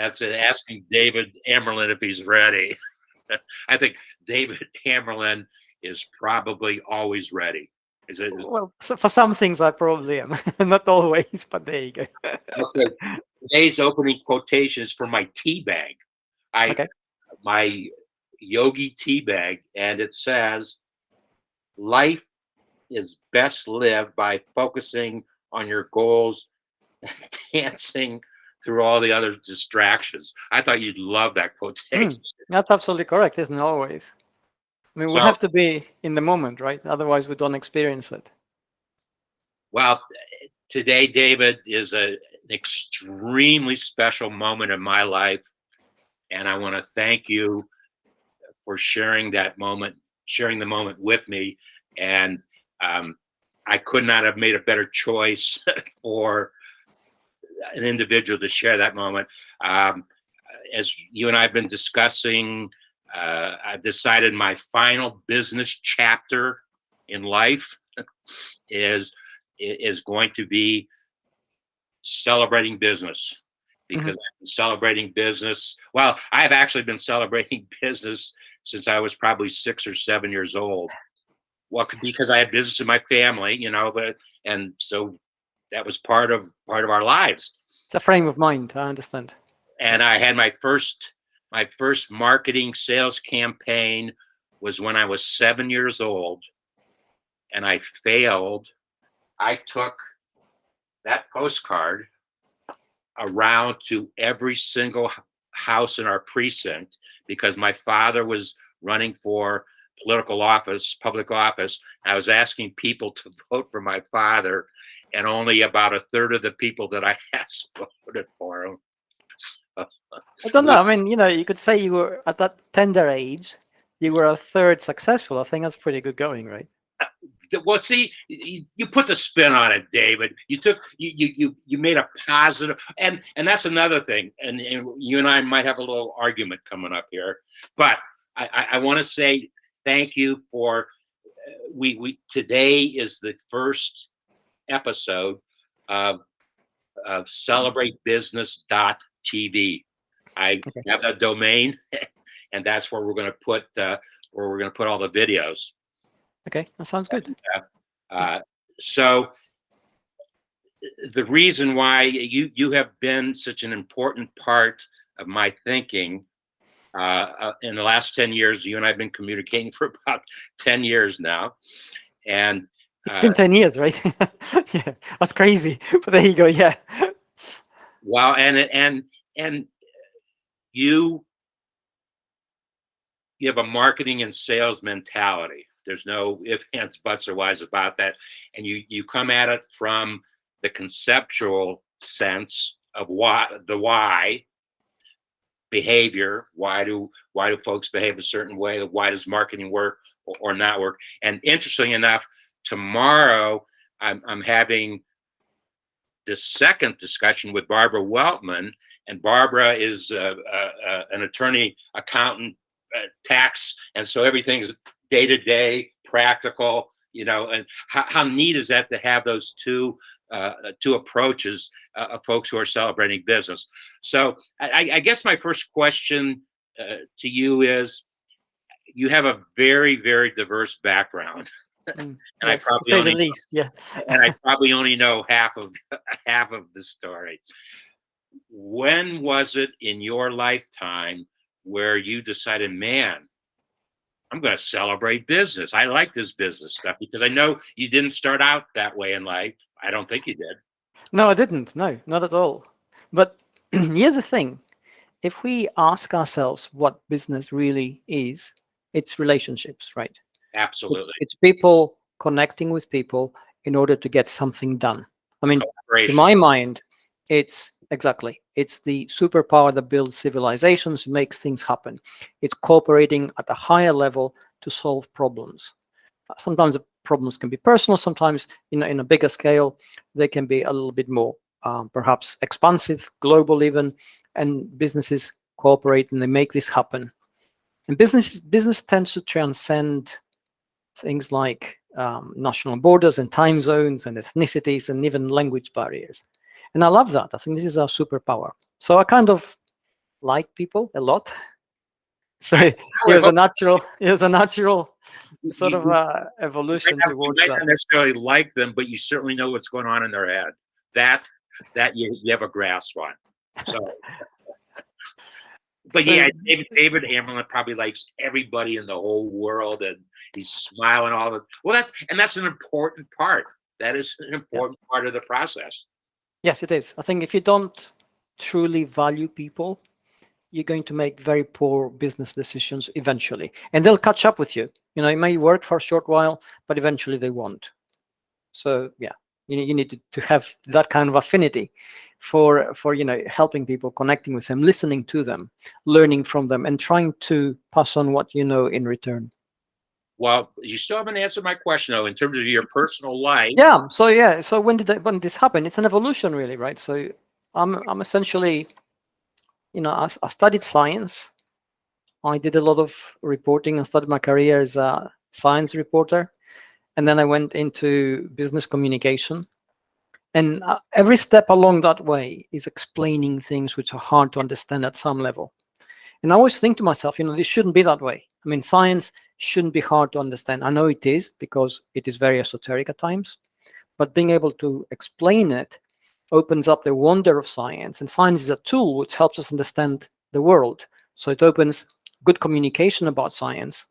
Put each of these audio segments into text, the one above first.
That's it. Asking David Amerland if he's ready. I think David Amerland is probably always ready. Is it? Well, so for some things I probably am, not always, but there you go. Okay. Today's opening quotation is from my tea bag. Okay. My yogi tea bag, and it says, "Life is best lived by focusing on your goals, dancing through all the other distractions." I thought you'd love that quotation. That's absolutely correct, isn't it? Always. I mean, we So, have to be in the moment, right? Otherwise, we don't experience it. well, today, David, is an extremely special moment in my life, and I want to thank you for sharing that moment, sharing the moment with me. And um, I could not have made a better choice for an individual to share that moment. As you and I have been discussing, I've decided my final business chapter in life is is going to be celebrating business, Mhm. because I've been celebrating business. Well, I've actually been celebrating business since I was probably 6 or 7 years old. Well, because I had business in my family, but and so that was part of our lives. It's a frame of mind. I understand. Yeah. And I had my first marketing sales campaign was when I was 7 years old, and I failed. I took that postcard around to every single house in our precinct, because my father was running for political office, public office. I was asking people to vote for my father, and only about a third of the people that I asked voted for him. I don't know. I mean, you could say you were at that tender age, you were a third successful. I think that's pretty good going, right? Well, see, you put the spin on it, David. You made a positive, and that's another thing. And you and I might have a little argument coming up here, but I want to say thank you for we today is the first episode of celebratebusiness.tv. I Okay. have a domain, and that's where we're going to put all the videos. Okay, that sounds good. Uh, so the reason why you have been such an important part of my thinking in the last 10 years, you and I have been communicating for about 10 years now. And It's been 10 years, right? Yeah, that's crazy. But there you go. Yeah. well, and you have a marketing and sales mentality. There's no ifs, ands, buts, or whys about that. And you come at it from the conceptual sense of why behavior. Why do folks behave a certain way? Why does marketing work or not work? And interesting enough, tomorrow I'm having this second discussion with Barbara Weltman, and Barbara is an attorney, accountant, tax, and so everything is day to day, practical. And how neat is that to have those two approaches of folks who are celebrating business? So I guess my first question to you is, you have a very, very diverse background. And I Yes, to probably say the only least. Yeah. know half of the story. When was it in your lifetime where you decided, man, I'm going to celebrate business? I like this business stuff, because I know you didn't start out that way in life. I don't think you did. No, I didn't. No, not at all. But here's the thing. If we ask ourselves what business really is, it's relationships, right? It's Absolutely. it's people connecting with people in order to get something done. I mean, to Collaboration. my mind, it's the superpower that builds civilizations, makes things happen. It's cooperating at a higher level to solve problems. Sometimes the problems can be personal. Sometimes, in a bigger scale, they can be a little bit more perhaps expansive, global even, and businesses cooperate and they make this happen. And business tends to transcend things like national borders and time zones and ethnicities and even language barriers. And I love that. I think this is our superpower. So I kind of like people a lot. So I, I would hope it was a natural sort of you evolution you towards might that. not necessarily like them, but you certainly know what's going on in their head. That you have a grasp on. So, but So yeah, David Amerland probably likes everybody in the whole world, and he's smiling all the. Well, that's an important part. That is an yeah, important part of the process. yes, it is. I think if you don't truly value people, you're going to make very poor business decisions eventually, and they'll catch up with you. It may work for a short while, but eventually they won't. So yeah, you need to have that kind of affinity for helping people, connecting with them, listening to them, learning from them, and trying to pass on what you know in return. Well, you still haven't answered my question though, in terms of your personal life. So when this happened, it's an evolution really, right? So I'm essentially, I studied science. I did a lot of reporting. I started my career as a science reporter, and then I went into business communication. And every step along that way is explaining things which are hard to understand at some level. And I always think to myself, this shouldn't be that way. I mean, science shouldn't be hard to understand. I know it is, because it is very esoteric at times, but being able to explain it opens up the wonder of science. And science is a tool which helps us understand the world. So it opens good communication about science,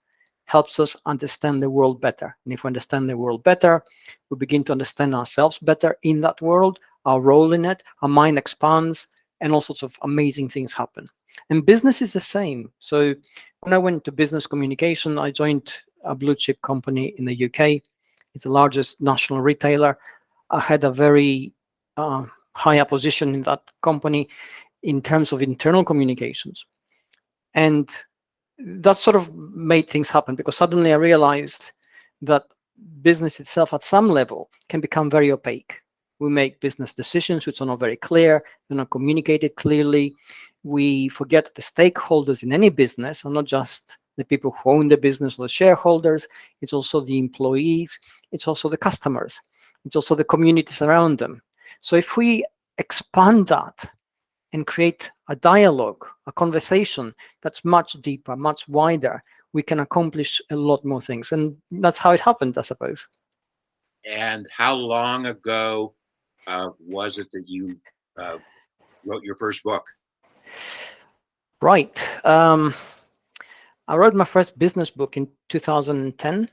helps us understand the world better. And if we understand the world better, we begin to understand ourselves better in that world, our role in it, our mind expands, and all sorts of amazing things happen. And business is the same. So when I went to business communication, I joined a blue chip company in the UK. It's the largest national retailer. I had a very higher position in that company in terms of internal communications. And that sort of made things happen, because suddenly I realized that business itself at some level can become very opaque. We make business decisions which are not very clear, they're not communicated clearly. We forget that the stakeholders in any business are not just the people who own the business or the shareholders, it's also the employees, it's also the customers, it's also the communities around them. So if we expand that and create a dialogue, a conversation that's much deeper, much wider, we can accomplish a lot more things. And that's how it happened, I suppose. And how long ago was it that you wrote your first book? Right. I wrote my first business book in 2010.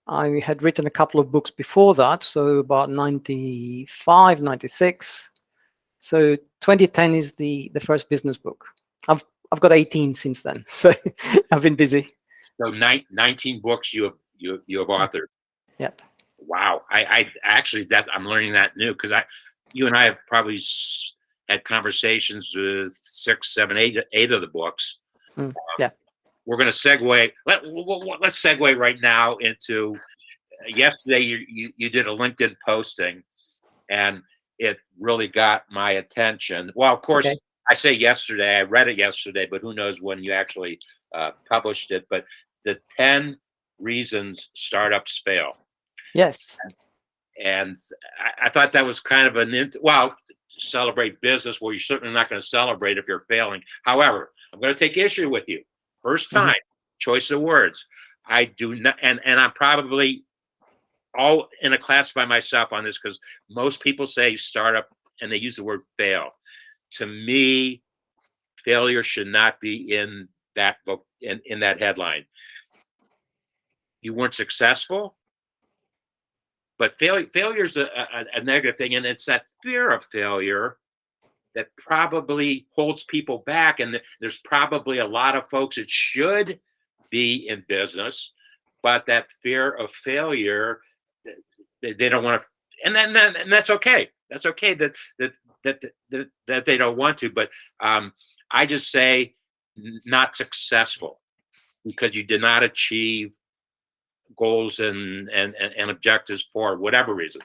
I had written a couple of books before that, so about 95, 96. So 2010 is the first business book. I've got 18 since then, so I've been busy. So 19 books you have authored. Yep. Wow. I actually, I'm learning that new, because you and I have probably had conversations with 6, 7, 8 of the books. Yeah. We're going to segue. Let's segue right now into yesterday. You did a LinkedIn posting, and it really got my attention. Well, of course, Okay. I say yesterday. I read it yesterday, but who knows when you actually published it? But the 10 reasons startups fail. Yes. And I thought that was kind of celebrate business. Well, you're certainly not going to celebrate if you're failing. However, I'm going to take issue with you. First time, choice of words. I do not, and I'm probably all in a class by myself on this, because most people say startup and they use the word fail. To me, failure should not be in that book, in that headline. You weren't successful, but failure is a negative thing, and it's that fear of failure that probably holds people back. And there's probably a lot of folks that should be in business, but that fear of failure, they don't want to, and that's okay. That's okay that they don't want to. But I just say not successful because you did not achieve goals and objectives for whatever reason.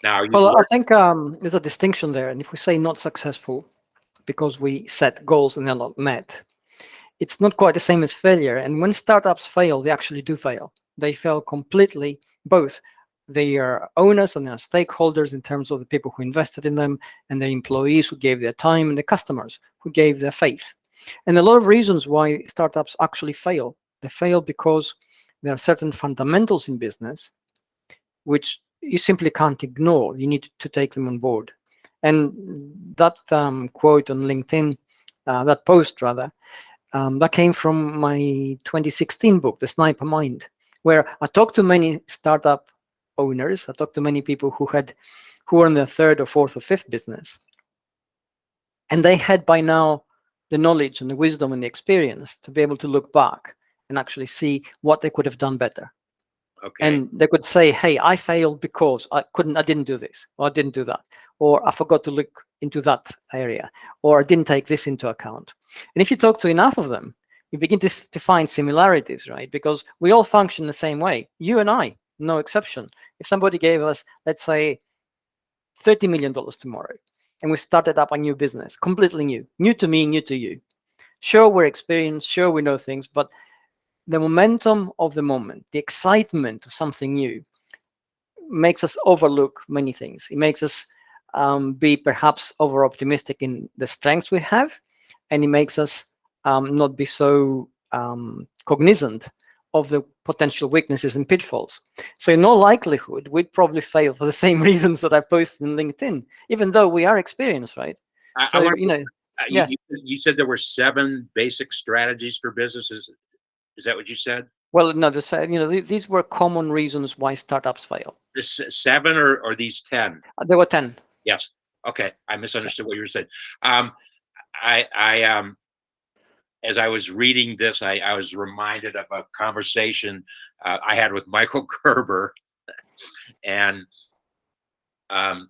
Now, Well, I think there's a distinction there. And if we say not successful because we set goals and they're not met, it's not quite the same as failure. And when startups fail, they actually do fail. They fail completely, both their owners and their stakeholders in terms of the people who invested in them, and the employees who gave their time, and the customers who gave their faith. And a lot of reasons why startups actually fail. They fail because there are certain fundamentals in business which you simply can't ignore. You need to take them on board. And that quote on LinkedIn, that post rather, that came from my 2016 book, The Sniper Mind, where I talked to many startup owners. I talked to many people who were in their third or fourth or fifth business, and they had by now the knowledge and the wisdom and the experience to be able to look back and actually see what they could have done better. Okay. And they could say, hey, I failed because I didn't do this, or I didn't do that, or I forgot to look into that area, or I didn't take this into account. And if you talk to enough of them, you begin to find similarities, right? Because we all function the same way. You and I, no exception. If somebody gave us, let's say, $30 million tomorrow, and we started up a new business, completely new to me, new to you. Sure, we're experienced, sure, we know things, but the momentum of the moment, the excitement of something new makes us overlook many things. It makes us be perhaps over optimistic in the strengths we have, and it makes us not be so cognizant of the potential weaknesses and pitfalls. So in all likelihood, we'd probably fail for the same reasons that I posted in LinkedIn, even though we are experienced, right? I So, want yeah. you said there were 7 basic strategies for businesses. Is that what you said? Well, no, these were common reasons why startups fail. The 7 or these 10? There were 10. Yes. Okay. I misunderstood what you were saying. I as I was reading this, I was reminded of a conversation I had with Michael Gerber, and the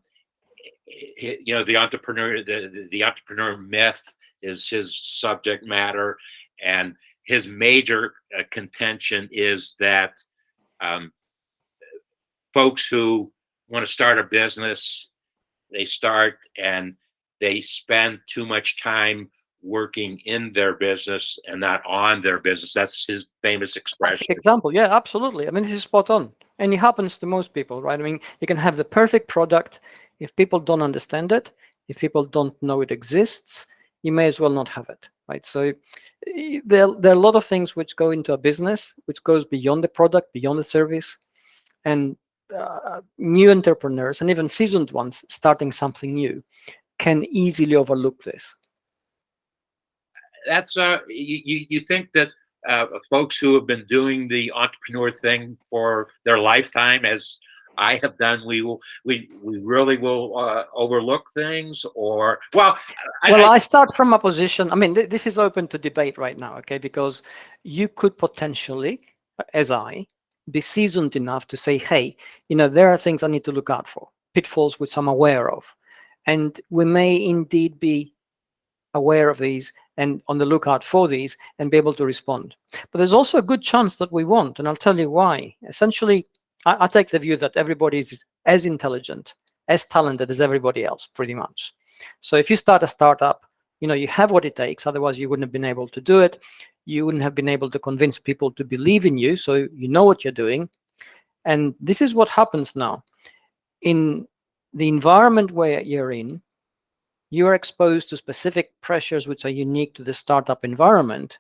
entrepreneur myth is his subject matter, and his major contention is that folks who want to start a business, they start and they spend too much time working in their business and not on their business. That's his famous expression. Example, yeah, absolutely. I mean, this is spot on, and it happens to most people, right? I mean, you can have the perfect product. If people don't understand it, if people don't know it exists, you may as well not have it, right? So there are a lot of things which go into a business, which goes beyond the product, beyond the service, and new entrepreneurs and even seasoned ones starting something new can easily overlook this. That's you think that folks who have been doing the entrepreneur thing for their lifetime, as I have done, we really will overlook things, or I start from a position. I mean, this is open to debate right now, okay? Because you could potentially, as I, be seasoned enough to say, hey, there are things I need to look out for, pitfalls which I'm aware of, and we may indeed be aware of these and on the lookout for these and be able to respond. But there's also a good chance that we won't, and I'll tell you why. Essentially, I take the view that everybody is as intelligent, as talented as everybody else, pretty much. So if you start a startup, you have what it takes, otherwise you wouldn't have been able to do it. You wouldn't have been able to convince people to believe in you, so you know what you're doing. And this is what happens now. In the environment where you're in, you are exposed to specific pressures which are unique to the startup environment,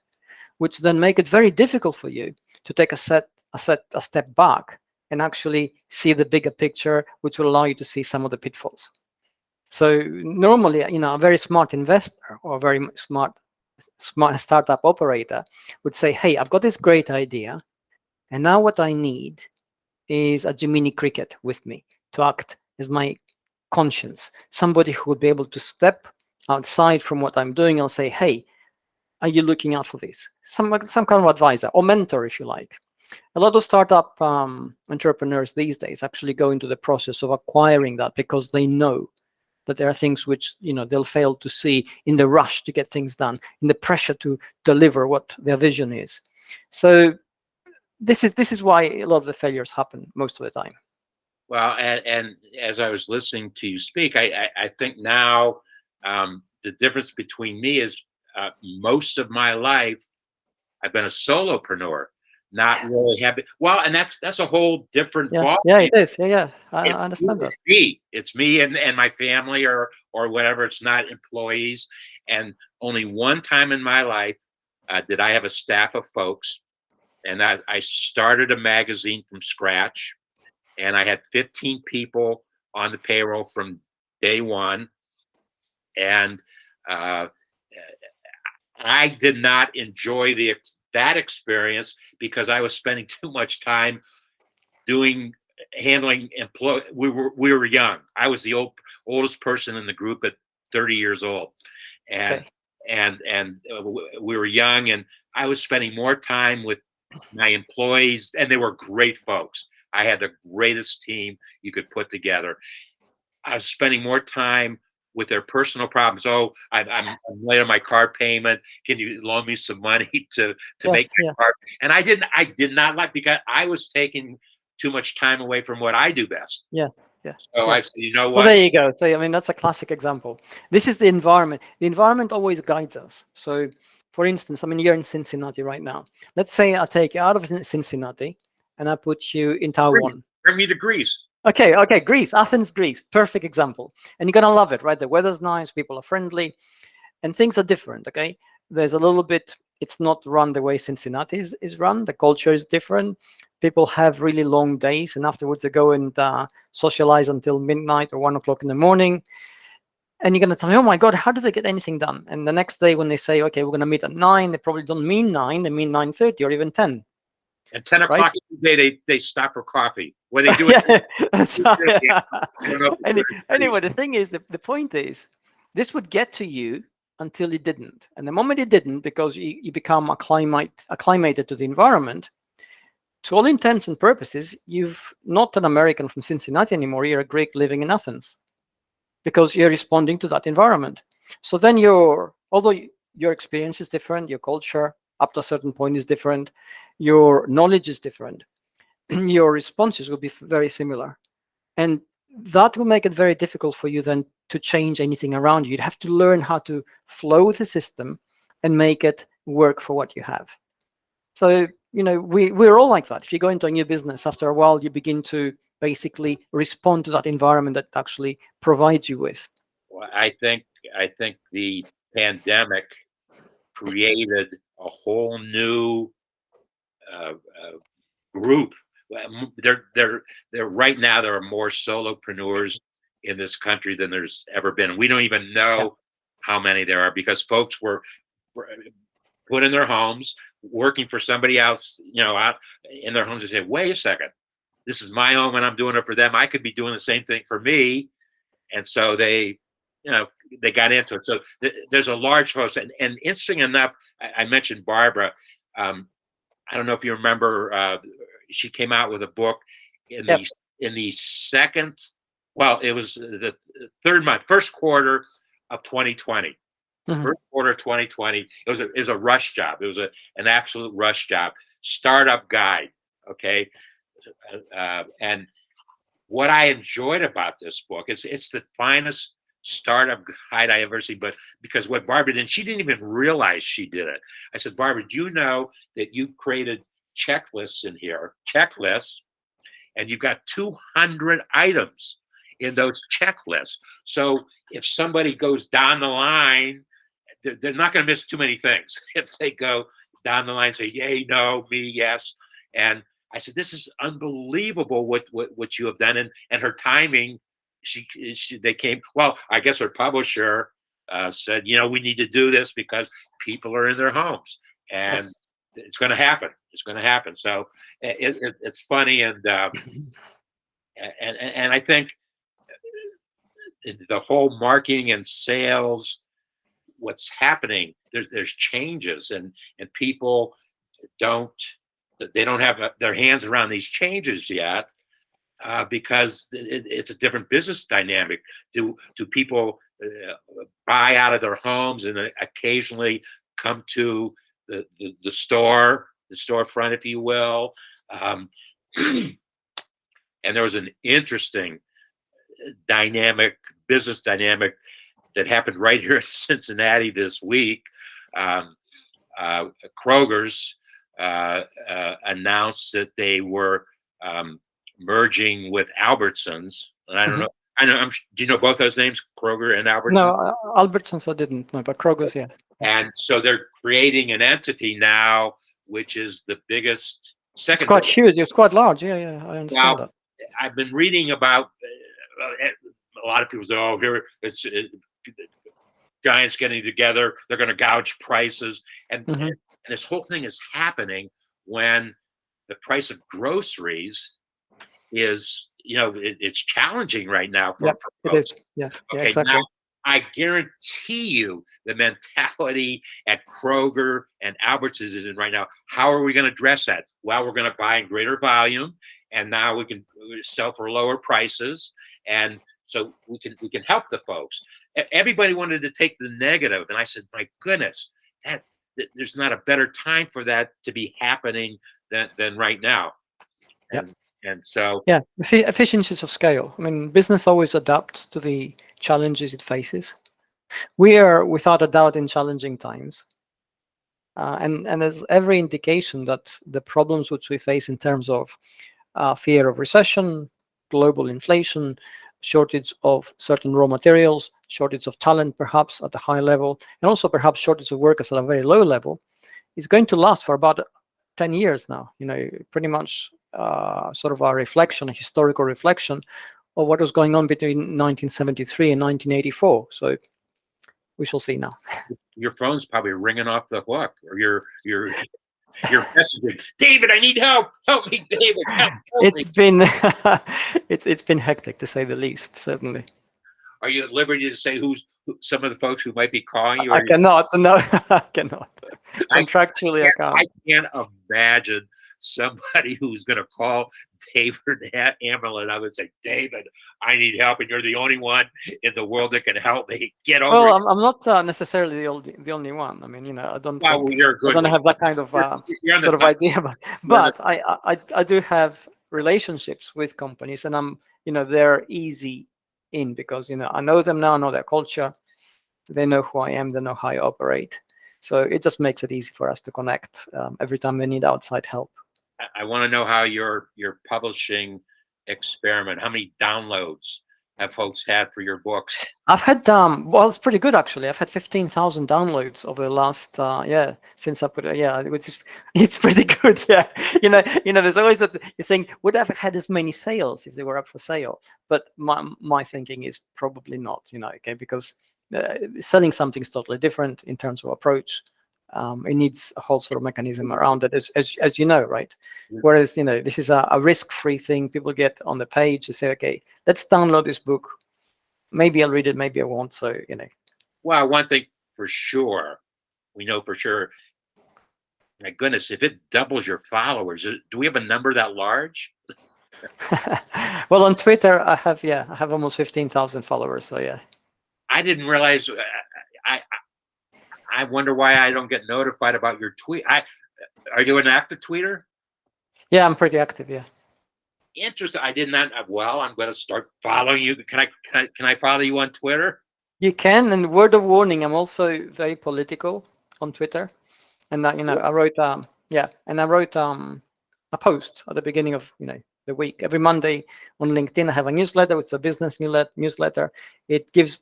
which then make it very difficult for you to take a step back and actually see the bigger picture, which will allow you to see some of the pitfalls. So normally, a very smart investor or a very smart startup operator would say, hey, I've got this great idea, and now what I need is a Gemini cricket with me to act as my conscience, somebody who would be able to step outside from what I'm doing and say, hey, are you looking out for this? Some kind of advisor or mentor, if you like. A lot of startup entrepreneurs these days actually go into the process of acquiring that because they know that there are things which they'll fail to see in the rush to get things done, in the pressure to deliver what their vision is. So this is why a lot of the failures happen most of the time. Well, and as I was listening to you speak, I think now the difference between me is most of my life I've been a solopreneur. not really happy. Well, and that's a whole different Yeah, ball yeah, game. it is. Yeah, yeah. I It's understand that. it's me and my family or whatever. It's not employees. And only one time in my life did I have a staff of folks, and I started a magazine from scratch, and I had 15 people on the payroll from day one, and uh, I did not enjoy that experience because I was spending too much time doing handling employee. We were young. I was the oldest person in the group at 30 years old, and Okay. we were young, and I was spending more time with my employees, and they were great folks. I had the greatest team you could put together. I was spending more time with their personal problems. Oh, I'm late on my car payment. Can you loan me some money to Yeah, make yeah, my car? And I did not like, because I was taking too much time away from what I do best. yeah, yeah, So yeah. I said, you know Well, what? there you go. So, I mean, that's a classic example. This is the environment. The environment always guides us. So, for instance, I mean, you're in Cincinnati right now. Let's say I take you out of Cincinnati and I put you in Greece. Taiwan. Bring me to Greece. Okay, okay, Greece, Athens, Greece, perfect example. And you're gonna love it, right? The weather's nice, people are friendly, and things are different. Okay, there's a little bit. It's not run the way Cincinnati is run. The culture is different. People have really long days, and afterwards they go and socialize until midnight or 1 o'clock in the morning. And you're gonna tell me, oh my God, how do they get anything done? And the next day when they say, okay, we're gonna meet at 9, they probably don't mean 9. They mean 9:30 or even 10. At 10 Right? o'clock every day, they stop for coffee. What they do it. Yeah, that's right. I don't know if it's Anyway, Greece. the thing is, the point is, this would get to you until it didn't. And the moment it didn't, because you become acclimated to the environment, to all intents and purposes, you've not an American from Cincinnati anymore. You're a Greek living in Athens because you're responding to that environment. So then although your experience is different, your culture up to a certain point is different, your knowledge is different, your responses will be very similar. And that will make it very difficult for you then to change anything around you. You'd have to learn how to flow with the system and make it work for what you have. So, we're all like that. If you go into a new business, after a while, you begin to basically respond to that environment that actually provides you with. Well, I think the pandemic created a whole new group. There right now there are more solopreneurs in this country than there's ever been. We don't even Yeah. know how many there are, because folks were put in their homes working for somebody else, out in their homes, and say, wait a second, this is my home and I'm doing it for them. I could be doing the same thing for me. And so you know, they got into it. So there's a large host, and interesting enough, I mentioned Barbara. I don't know if you remember, she came out with a book in Yep. the second, well, it was the first quarter of 2020. Mhm. First quarter of 2020, it was a rush job. It was an absolute rush job. Startup guide, okay? And what I enjoyed about this book, it's the finest startup guide I ever seen. But because what Barbara did, she didn't even realize she did it. I said, Barbara, do you know that you've created checklists in here, and you've got 200 items in those checklists. So if somebody goes down the line, they're not going to miss too many things if they go down the line and say, yay, no, me, yes. And I said, this is unbelievable what you have done. And her timing, they came, well, I guess her publisher said, we need to do this because people are in their homes, and Yes. it's going to happen. It's going to happen. So it's funny. And I think the whole marketing and sales, what's happening, there's changes, and people don't they don't have their hands around these changes yet, because it's a different business dynamic. Do people buy out of their homes and occasionally come to the storefront, if you will? And there was an interesting business dynamic that happened right here in Cincinnati this week. Kroger's announced that they were merging with Albertsons, and I don't Mhm. know. Do you know both those names, Kroger and No, Albertsons? Albertsons I didn't know, but Kroger's, yeah. And so they're creating an entity now, which is the biggest, It's second quite biggest. huge. It's quite large. Yeah, yeah, I understand Now, that. I've been reading about a lot of people say, "Oh, here it's giants getting together. They're going to gouge prices," Hmm. and this whole thing is happening when the price of groceries is, it's challenging right now Yeah, for it folks. is. Yeah, yeah, Okay, now exactly. I guarantee you the mentality at Kroger and Albertsons is in right now. How are we going to address that? Well, we're going to buy in greater volume, and now we can sell for lower prices, and so we can help the folks. Everybody wanted to take the negative, and I said, my goodness, there's not a better time for that to be happening than right now. Yeah, And so yeah. Efficiencies of scale. I mean, business always adapts to the challenges it faces. We are, without a doubt, in challenging times. And there's every indication that the problems which we face in terms of fear of recession, global inflation, shortage of certain raw materials, shortage of talent perhaps at a high level, and also perhaps shortage of workers at a very low level, is going to last for about 10 years now. Pretty much sort of a reflection, a historical reflection of what was going on between 1973 and 1984. So we shall see now. your phone's probably ringing off the hook, or your messaging, David, I need help. Help me, David. Help me. It's been it's been hectic to say the least, certainly. Are you at liberty to say some of the folks who might be calling you? I cannot, no, I cannot. I Contractually, I can't. I can't imagine somebody who's going to call David at Amerland. I would say, David, I need help, and you're the only one in the world that can help me. Get over Well, it. I'm not necessarily the only one. I mean, I don't Well, think you're a I good don't one. have that kind of You're on the sort of top. idea, but You're on the, I do have relationships with companies, and they're easy in because I know them now, I know their culture, they know who I am, they know how I operate, so it just makes it easy for us to connect every time they need outside help. I want to know how your publishing experiment, how many downloads have folks had for your books? I've had well, it's pretty good actually. I've had 15,000 downloads over the last since I put it, yeah, which is it's pretty good. Yeah, there's always that you think would I have had as many sales if they were up for sale, but my thinking is probably not. Okay, because selling something is totally different in terms of approach. It needs a whole sort of mechanism around it, as you know, right? Whereas this is a risk-free thing. People get on the page, they say, okay, let's download this book. Maybe I'll read it, maybe I won't. So Well, one thing for sure, we know for sure. My goodness, if it doubles your followers, do we have a number that large? well, on Twitter, I have almost 15,000 followers. So yeah. I didn't realize. I I wonder why I don't get notified about your tweet. Are you an active tweeter? Yeah, I'm pretty active. Yeah. Interesting. I did not. Well, I'm going to start following you. Can I follow you on Twitter? You can. And word of warning, I'm also very political on Twitter. And I wrote a post at the beginning of the week. Every Monday on LinkedIn, I have a newsletter. It's a business newsletter. It gives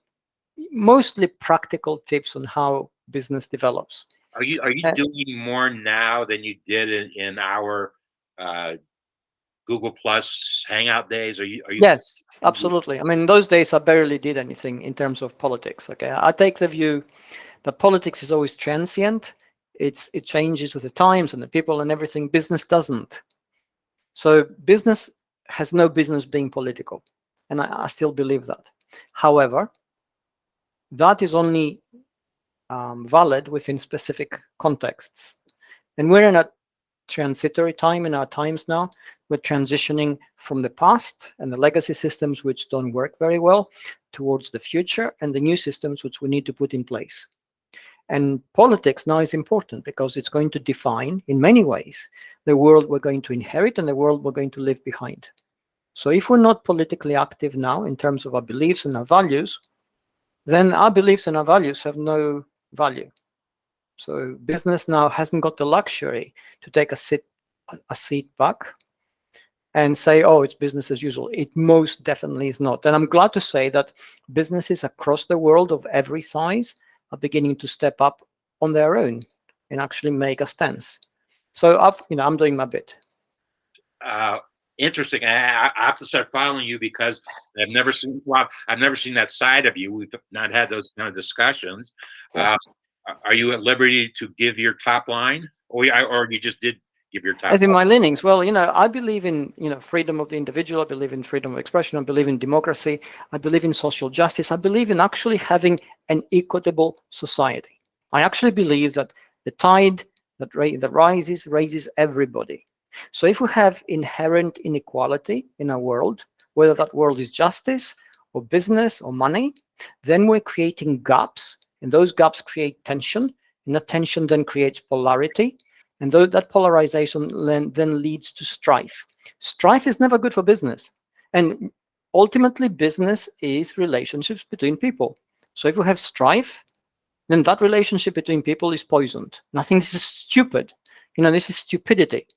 mostly practical tips on how business develops. Are you doing more now than you did in our uh, Google Plus Hangout days? Are you? Yes, absolutely. I mean, those days I barely did anything in terms of politics. Okay, I take the view that politics is always transient. It changes with the times and the people and everything. Business doesn't. So business has no business being political, and I still believe that. However, that is only valid within specific contexts, and we're in a transitory time in our times now. We're transitioning from the past and the legacy systems which don't work very well towards the future and the new systems which we need to put in place. And politics now is important because it's going to define, in many ways, the world we're going to inherit and the world we're going to leave behind. So if we're not politically active now in terms of our beliefs and our values, then our beliefs and our values have no value. So business now hasn't got the luxury to take a seat back and say, oh, it's business as usual. It most definitely is not. And I'm glad to say that businesses across the world of every size are beginning to step up on their own and actually make a stance. So I'm doing my bit. Interesting. I have to start following you because I've never seen that side of you. We've not had those kind of discussions. Yeah. Are you at liberty to give your top line, or you just did give your top As in line? my leanings, well, I believe in freedom of the individual. I believe in freedom of expression. I believe in democracy. I believe in social justice. I believe in actually having an equitable society. I actually believe that the tide that rises raises everybody. So if we have inherent inequality in our world, whether that world is justice or business or money, then we're creating gaps, and those gaps create tension, and that tension then creates polarity, and that polarization then leads to strife. Strife is never good for business. And ultimately, business is relationships between people. So if we have strife, then that relationship between people is poisoned. And I think this is stupid. This is stupidity.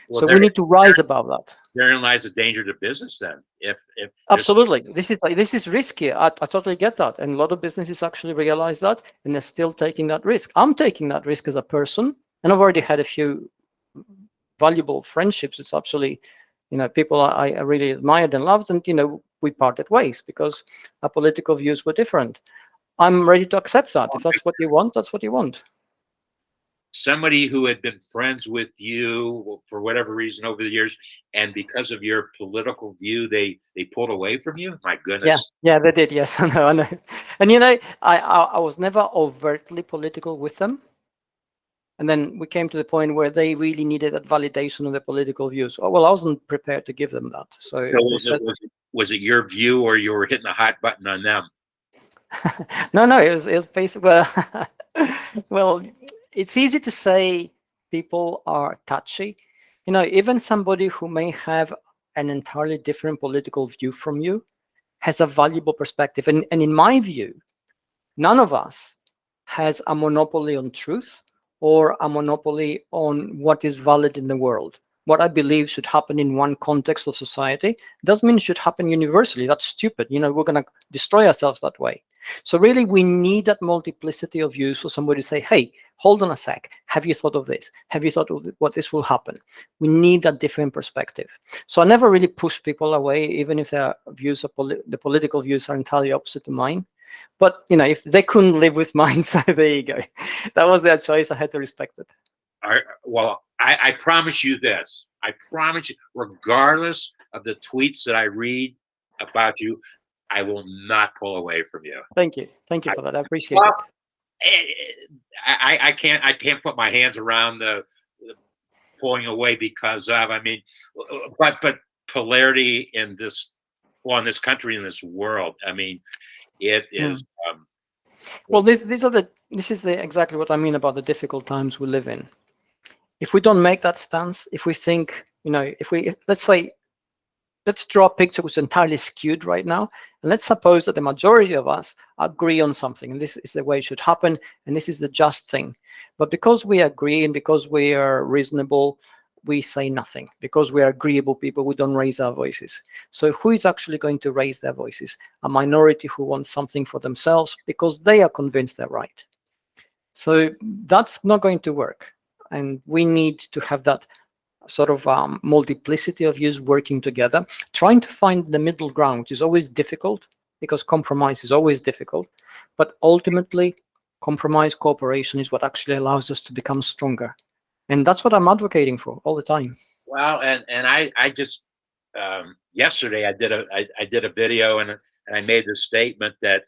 Well, So we need to rise above that. therein lies a danger to business. Then, if Absolutely, this is risky. I totally get that, and a lot of businesses actually realize that, and they're still taking that risk. I'm taking that risk as a person, and I've already had a few valuable friendships. It's actually, people I really admired and loved, and we parted ways because our political views were different. I'm ready to accept that. If that's what you want, that's what you want. somebody who had been friends with you for whatever reason over the years, and because of your political view, they pulled away from you. My goodness. Yeah, they did. Yes, I know, I know. And I was never overtly political with them. And then we came to the point where they really needed that validation of their political views. Oh, well, I wasn't prepared to give them that. So So they said, was it your view, or you were hitting a hot button on them? no, it was basically, well, well, it's easy to say people are touchy. Even somebody who may have an entirely different political view from you has a valuable perspective. And in my view, none of us has a monopoly on truth or a monopoly on what is valid in the world. What I believe should happen in one context of society doesn't mean it should happen universally. That's stupid. We're going to destroy ourselves that way. So really, we need that multiplicity of views for somebody to say, hey, hold on a sec. Have you thought of this? Have you thought of what this will happen? We need that different perspective. So I never really push people away, even if their views, the political views are entirely opposite to mine. But if they couldn't live with mine, so there you go. That was their choice. I had to respect it. Well, I promise you this. I promise you, regardless of the tweets that I read about you, I will not pull away from you. Thank you. Thank you for that. I appreciate Well, it. I can't put my hands around the pulling away because of. I mean, but polarity in this country, in this world. I mean, it is. Well, this is exactly what I mean about the difficult times we live in. If we don't make that stance, if we think, let's draw a picture which is entirely skewed right now, and let's suppose that the majority of us agree on something, and this is the way it should happen, and this is the just thing. But because we agree and because we are reasonable, we say nothing. Because we are agreeable people, we don't raise our voices. So who is actually going to raise their voices? A minority who wants something for themselves because they are convinced they're right. So that's not going to work. And we need to have that sort of multiplicity of views working together, trying to find the middle ground, which is always difficult because compromise is always difficult. But ultimately, compromise, cooperation is what actually allows us to become stronger. And that's what I'm advocating for all the time. Well, and I just yesterday I did a video, and I made the statement that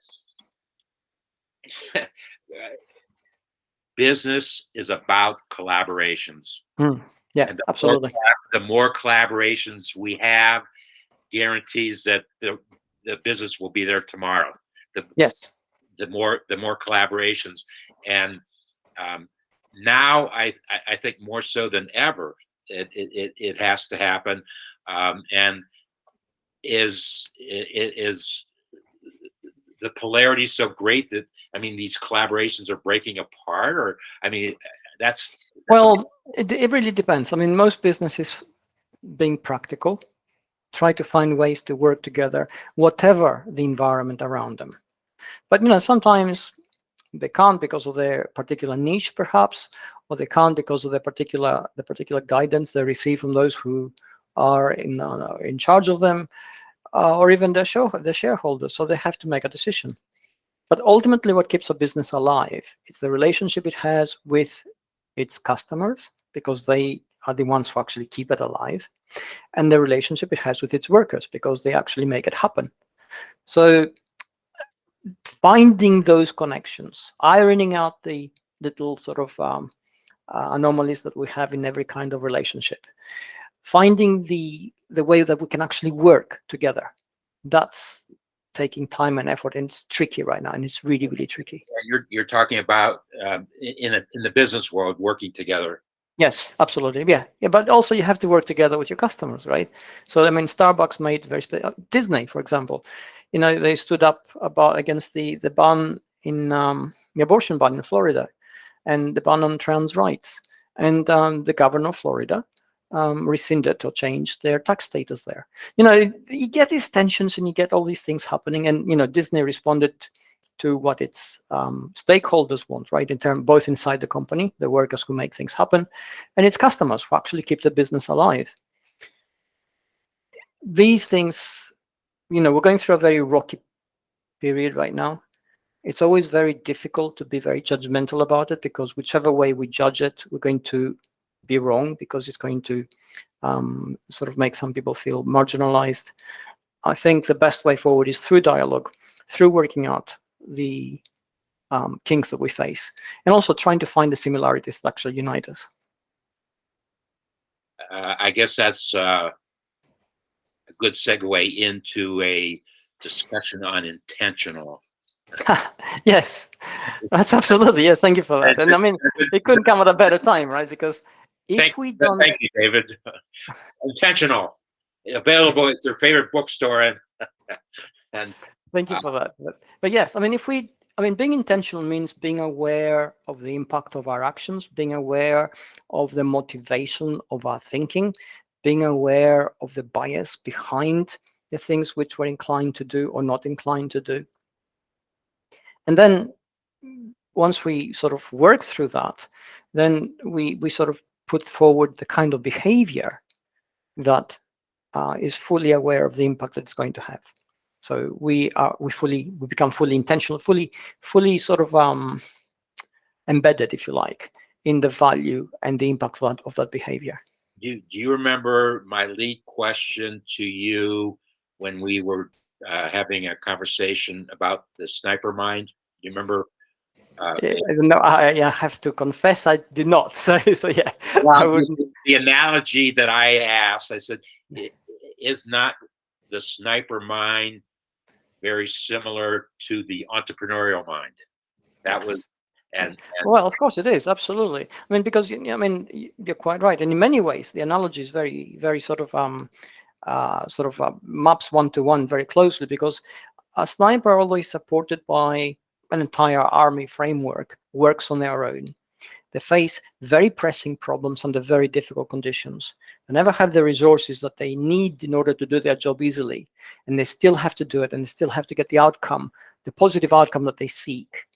business is about collaborations. Yeah, And absolutely. the more collaborations we have, guarantees that the business will be there tomorrow. Yes. The more collaborations, and now I think more so than ever it has to happen, and is the polarity so great that I mean, these collaborations are breaking apart, or I mean, that's Well, it really depends. I mean, most businesses, being practical, try to find ways to work together, whatever the environment around them. But sometimes they can't because of their particular niche, perhaps, or they can't because of the particular guidance they receive from those who are in charge of them, or even the shareholders. So they have to make a decision. But ultimately, what keeps a business alive is the relationship it has with its customers, because they are the ones who actually keep it alive, and the relationship it has with its workers, because they actually make it happen. So finding those connections, ironing out the little sort of anomalies that we have in every kind of relationship, finding the way that we can actually work together. That's taking time and effort, and it's tricky right now, and it's really, really tricky. you're talking about in the business world working together. Yes, absolutely. Yeah. But also you have to work together with your customers, right? So I mean, Starbucks made Disney, for example, they stood up against the ban in the abortion ban in Florida, and the ban on trans rights, and the governor of Florida rescinded or changed their tax status there. You get these tensions and you get all these things happening, and Disney responded to what its stakeholders want, right? In terms both inside the company, the workers who make things happen, and its customers who actually keep the business alive. These things, we're going through a very rocky period right now. It's always very difficult to be very judgmental about it, because whichever way we judge it, we're going to be wrong, because it's going to sort of make some people feel marginalized. I think the best way forward is through dialogue, through working out the kinks that we face, and also trying to find the similarities that actually unite us. I guess that's a good segue into a discussion on intentional. Yes, that's absolutely, yes. Thank you for that. And I mean, it couldn't come at a better time, right? Because if we don't, thank you, David. Intentional, available at your favorite bookstore, and thank you for that. But yes, I mean, being intentional means being aware of the impact of our actions, being aware of the motivation of our thinking, being aware of the bias behind the things which we're inclined to do or not inclined to do. And then once we sort of work through that, then we sort of put forward the kind of behavior that is fully aware of the impact that it's going to have. So we become fully intentional, fully sort of embedded, if you like, in the value and the impact of that behavior. do you remember my lead question to you when we were having a conversation about the sniper mind? Do you remember? No, I have to confess, I do not. So yeah, Well, I wouldn't. the analogy that I asked, I said, is not the sniper mind very similar to the entrepreneurial mind? That Yes. was, and Well, of course it is, absolutely. I mean, because you're quite right, and in many ways the analogy is very, very sort of maps one-to-one very closely, because a sniper, although is supported by an entire army framework, works on their own. They face very pressing problems under very difficult conditions. They never have the resources that they need in order to do their job easily, and they still have to do it, and they still have to get the outcome, the positive outcome that they seek.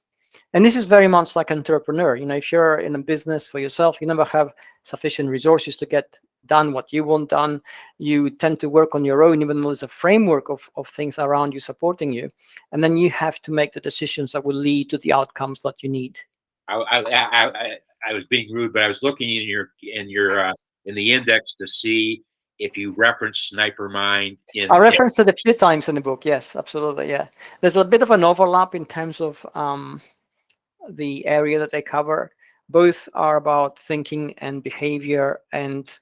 And this is very much like an entrepreneur. If you're in a business for yourself, you never have sufficient resources to get done what you want done. You tend to work on your own, even though there's a framework of things around you supporting you. And then you have to make the decisions that will lead to the outcomes that you need. I was being rude, but I was looking in the index to see if you reference sniper mind in. I referenced it a few times in the book. Yes, absolutely. Yeah, there's a bit of an overlap in terms of the area that they cover. Both are about thinking and behavior and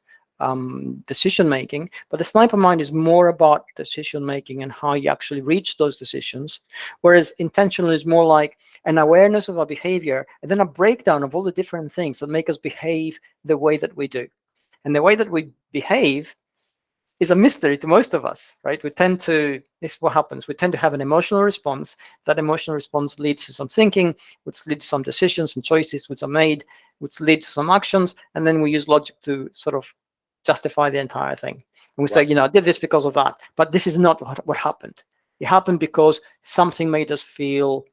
decision making, but the sniper mind is more about decision making and how you actually reach those decisions, whereas intentional is more like an awareness of our behavior and then a breakdown of all the different things that make us behave the way that we do. And the way that we behave is a mystery to most of us, right? This is what happens. We tend to have an emotional response. That emotional response leads to some thinking, which leads to some decisions and choices which are made, which lead to some actions. And then we use logic to sort of justify the entire thing. And we say, Right. I did this because of that. But this is not what happened. It happened because something made us feel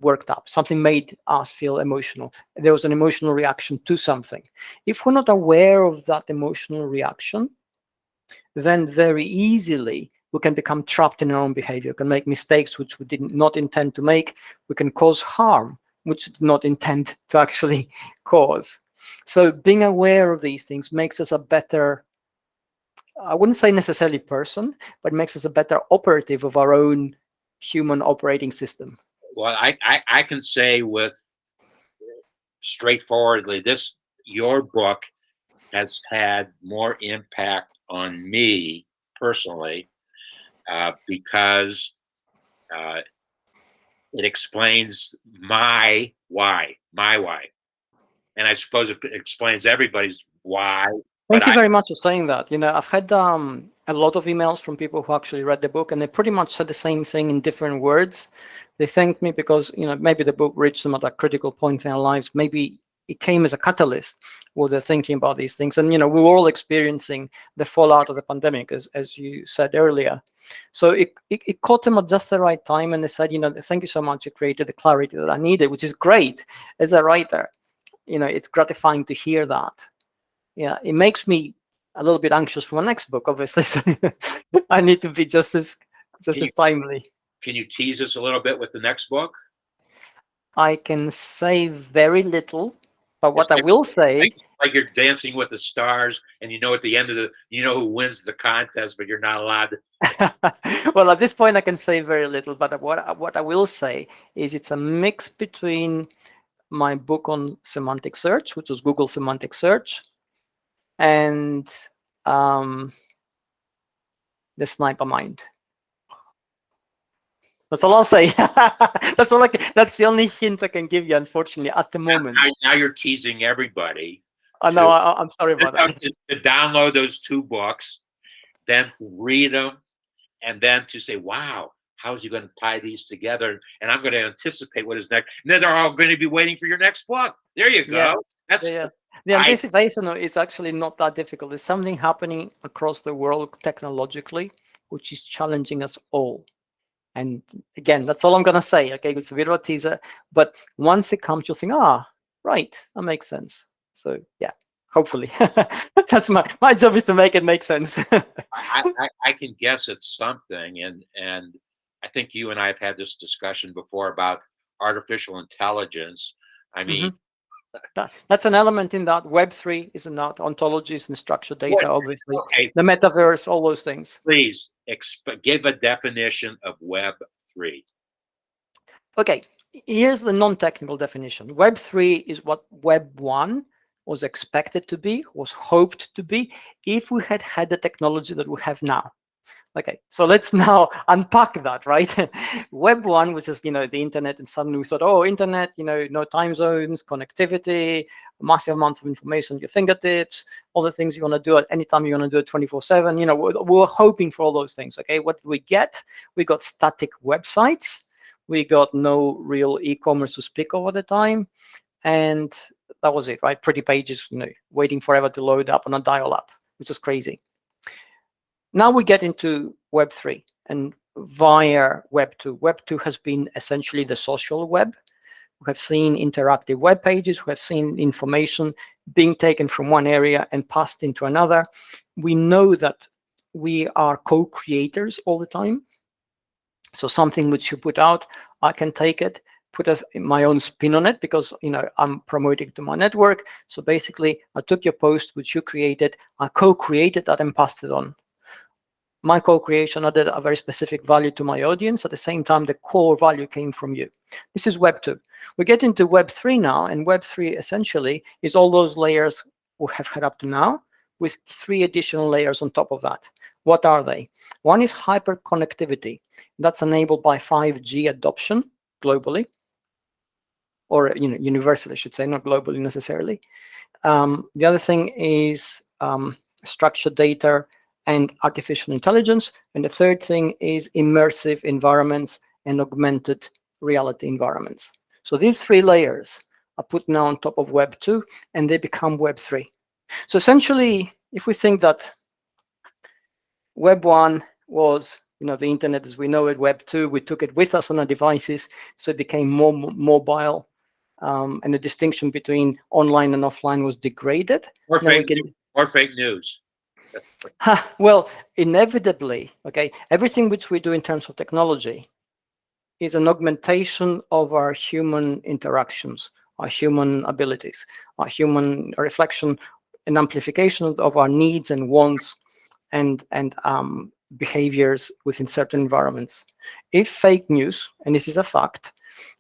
worked up. Something made us feel emotional. There was an emotional reaction to something. If we're not aware of that emotional reaction, then very easily we can become trapped in our own behavior, can make mistakes which we did not intend to make. We can cause harm which we did not intend to actually cause. So being aware of these things makes us a better, I wouldn't say necessarily person, but makes us a better operative of our own human operating system. Well, I can say with straightforwardly, your book has had more impact on me personally because uh, it explains my why, and I suppose it explains everybody's why. But Thank you very much for saying that. I've had a lot of emails from people who actually read the book, and they pretty much said the same thing in different words. They thanked me because maybe the book reached them at a critical point in their lives. Maybe it came as a catalyst where they're thinking about these things. And we were all experiencing the fallout of the pandemic, as you said earlier. So it caught them at just the right time, and they said, thank you so much. You created the clarity that I needed, which is great as a writer. It's gratifying to hear that. Yeah, it makes me a little bit anxious for my next book, obviously. So I need to be just can you as timely. can you tease us a little bit with the next book? I can say very little, but It's what I will like, say, like you're Dancing with the Stars, and at the end of who wins the contest, but you're not allowed to. well, at this point, I can say very little. But what I will say is it's a mix between my book on semantic search, which was Google semantic search, and um, the sniper mind. That's all I'll say. That's the only hint I can give you, unfortunately, at the moment. Now you're teasing everybody I know. to, I'm sorry about that. to download those two books, then to read them, and then to say, "Wow, how is he going to tie these together?" And I'm going to anticipate what is next. And then they're all going to be waiting for your next book. There you Yeah, go. That's yeah. The I. anticipation is actually not that difficult. There's something happening across the world technologically, which is challenging us all. And again, that's all I'm gonna say. Okay, it's a bit of a teaser, but once it comes, you'll think, right, that makes sense. So yeah, hopefully, that's my job is to make it make sense. I can guess it's something, and I think you and I have had this discussion before about artificial intelligence. I mean, Mhm. That's an element in that. Web3 is in that, ontologies and structured what? data, obviously. Okay, The metaverse, all those things. please give a definition of Web 3. Okay, here's the non-technical definition. Web3 is what Web 1 was expected to be, was hoped to be, if we had had the technology that we have now. Okay, so let's now unpack that, right? Web 1, which is, the internet, and suddenly we thought, oh, internet, no time zones, connectivity, massive amounts of information at your fingertips, all the things you want to do at any time you want to do it 24/7. We're hoping for all those things, okay? What did we get? We got static websites. We got no real e-commerce to speak of at the time. And that was it, right? Pretty pages, waiting forever to load up on a dial-up, which is crazy. Now we get into Web3 and via Web 2. Web 2 has been essentially the social web. We have seen interactive web pages. We have seen information being taken from one area and passed into another. We know that we are co-creators all the time. So something which you put out, I can take it, put my own spin on it because I'm promoting to my network. So basically, I took your post which you created, I co-created that and passed it on. My co-creation added a very specific value to my audience. At the same time, the core value came from you. This is Web 2. We get into Web 3 now, and Web 3 essentially is all those layers we have had up to now with 3 additional layers on top of that. What are they? One is hyperconnectivity. That's enabled by 5G adoption globally, or universally, I should say, not globally necessarily. The other thing is structured data and artificial intelligence. And the third thing is immersive environments and augmented reality environments. So these three layers are put now on top of Web 2, and they become Web 3. So essentially, if we think that Web 1 was, the internet as we know it, Web 2, we took it with us on our devices, so it became more mobile, and the distinction between online and offline was degraded. Or fake news. Well, inevitably, okay, everything which we do in terms of technology is an augmentation of our human interactions, our human abilities, our human reflection and amplification of our needs and wants and behaviors within certain environments. If fake news, and this is a fact,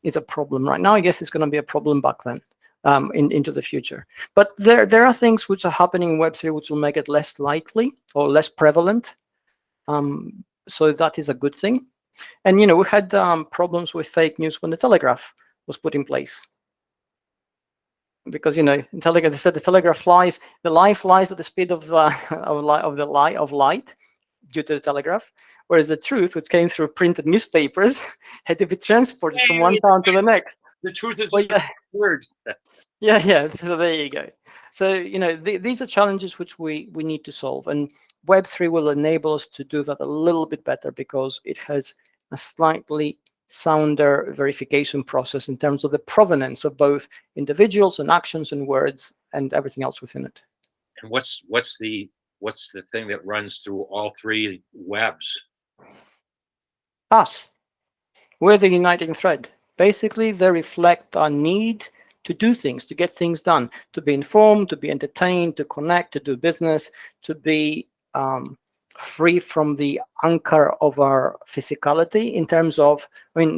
is a problem right now, I guess it's going to be a problem back then. Into the future. But there are things which are happening in Web3 which will make it less likely or less prevalent. So that is a good thing. And, we had problems with fake news when the telegraph was put in place. Because, in telegraph, they said the telegraph flies, the line flies at the speed of light due to the telegraph, whereas the truth, which came through printed newspapers, had to be transported from one town to the next. The truth is a word. Yeah. So there you go. So these are challenges which we need to solve, and Web3 will enable us to do that a little bit better because it has a slightly sounder verification process in terms of the provenance of both individuals and actions and words and everything else within it. And what's the thing that runs through all three webs? Us. We're the uniting thread. Basically, they reflect our need to do things, to get things done, to be informed, to be entertained, to connect, to do business, to be free from the anchor of our physicality in terms of,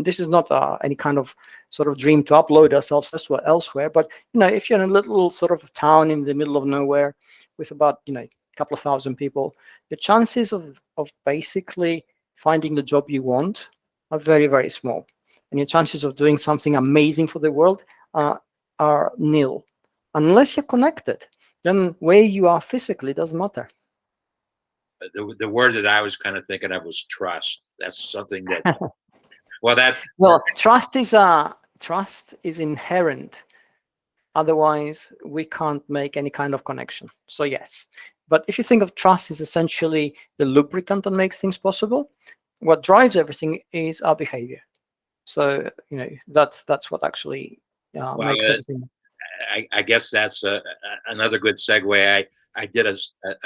this is not any kind of sort of dream to upload ourselves elsewhere, but, if you're in a little sort of town in the middle of nowhere with about, a couple of thousand people, the chances of basically finding the job you want are very, very small. And your chances of doing something amazing for the world are nil. Unless you're connected, then where you are physically doesn't matter. The word that I was kind of thinking of was trust. That's something that, trust is inherent. Otherwise, we can't make any kind of connection. So yes, but if you think of trust as essentially the lubricant that makes things possible, what drives everything is our behavior. So that's what actually makes everything. I guess that's another good segue. I did a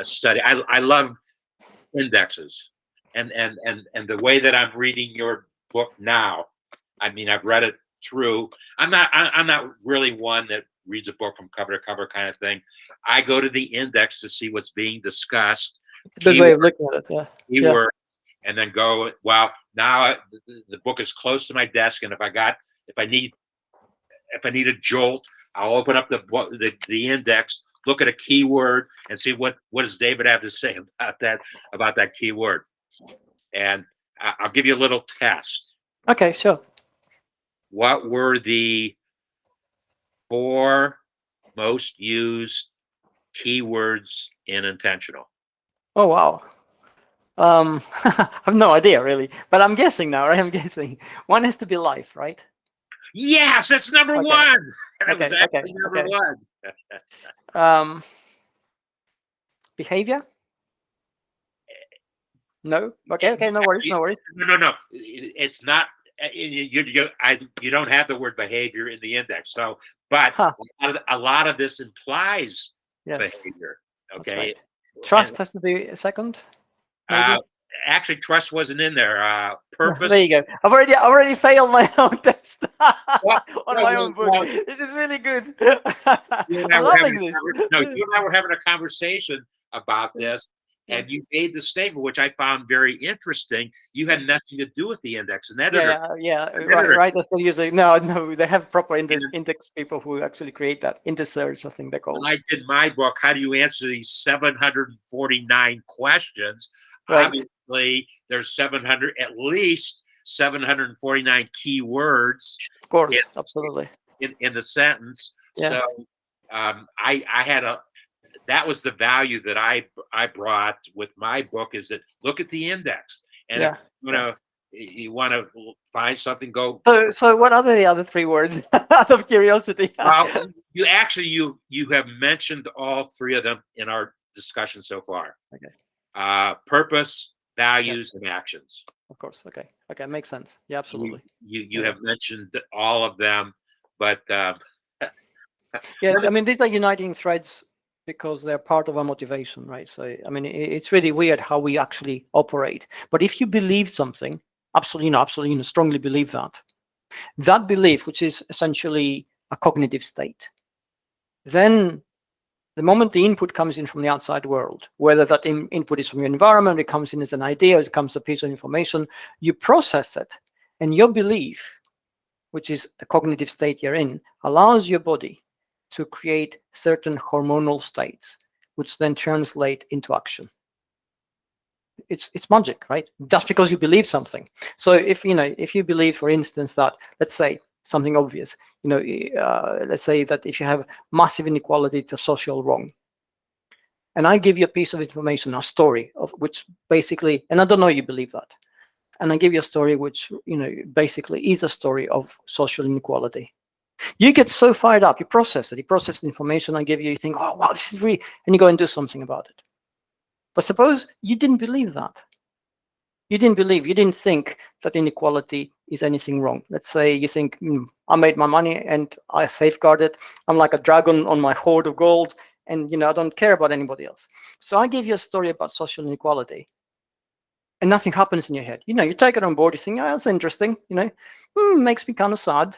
study. I love indexes, and the way that I'm reading your book now, I've read it through. I'm not really one that reads a book from cover to cover kind of thing. I go to the index to see what's being discussed. It's a good way of looking at it. Keyword, and then go. Well, now the book is close to my desk, and if I need a jolt, I'll open up the index, look at a keyword, and see what does David have to say about that keyword. And I'll give you a little test. Okay, sure. What were the 4 most used keywords in intentional? Oh wow. I have no idea really, but I'm guessing now, right? I'm guessing one has to be life, right? Yes, that's number one. That was actually number one. Behavior? No. Okay. No worries. No. It's not. You don't have the word behavior in the index. So, but a lot of this implies behavior. Okay. Right. Trust has to be a second. Maybe? Actually, trust wasn't in there. Purpose. There you go. I've already failed my own test on my own book. This is really good. I'm loving this. No, you and I were having a conversation about this, and you made the statement, which I found very interesting. You had nothing to do with the index, an editor. Right. No. They have proper index people who actually create that. Indexers, I think they're called. When I did my book, how do you answer these 749 questions? Right. Obviously, there's at least 749 keywords. Of course, absolutely. In the sentence. Yeah. So I had that was the value that I brought with my book, is that look at the index, and if Yeah. you want to find something, go. So what are the other three words out of curiosity? Well, you actually you have mentioned all three of them in our discussion so far. Okay. Purpose, Yeah, values, and actions. of course. Okay. Okay, makes sense. Yeah, You absolutely. you Yeah. have mentioned all of them, but Yeah, let me. I mean, these are uniting threads because they're part of our motivation, right? So, I mean, it's really weird how we actually operate. But if you believe something, absolutely, strongly believe that, that belief, which is essentially a cognitive state, then the moment the input comes in from the outside world, whether that input is from your environment, it comes in as an idea, it comes a piece of information, you process it, and your belief, which is the cognitive state you're in, allows your body to create certain hormonal states, which then translate into action. It's magic, right? Just because you believe something. So if you believe, for instance, that, let's say something obvious, let's say that if you have massive inequality, it's a social wrong. And I give you a piece of information, a story of which basically, and I don't know you believe that, and I give you a story which basically is a story of social inequality. You get so fired up, you process the information I give you, you think, oh wow, this is really, and you go and do something about it. But suppose you didn't believe that. You didn't think that inequality is anything wrong. Let's say you think, I made my money and I safeguard it. I'm like a dragon on my hoard of gold, and I don't care about anybody else. So I give you a story about social inequality, and nothing happens in your head. You take it on board, you think, oh, that's interesting, makes me kind of sad.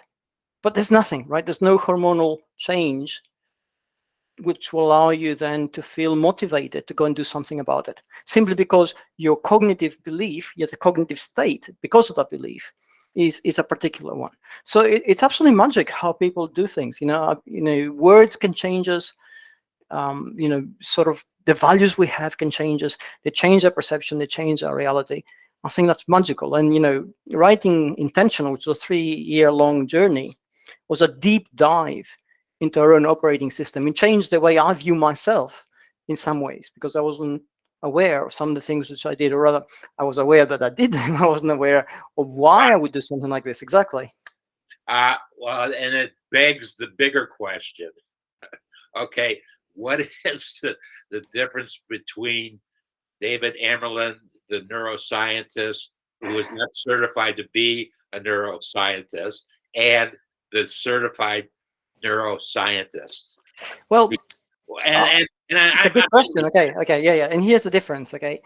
But there's nothing, right? There's no hormonal change which will allow you then to feel motivated to go and do something about it, simply because your cognitive belief, yet the cognitive state, because of that belief, is a particular one. So it's absolutely magic how people do things. Words can change us. Sort of the values we have can change us. They change our perception. They change our reality. I think that's magical. And writing Intentional, which was a 3-year-long journey, was a deep dive into our own operating system. It changed the way I view myself in some ways, because I wasn't aware of some of the things which I did, or rather, I was aware that I did them. I wasn't aware of why I would do something like this. Exactly. Well, and it begs the bigger question. Okay, what is the difference between David Amerland, the neuroscientist who was not certified to be a neuroscientist, and the certified neuroscientist? Well, And it's a good question. Okay, yeah. And here's the difference. Okay,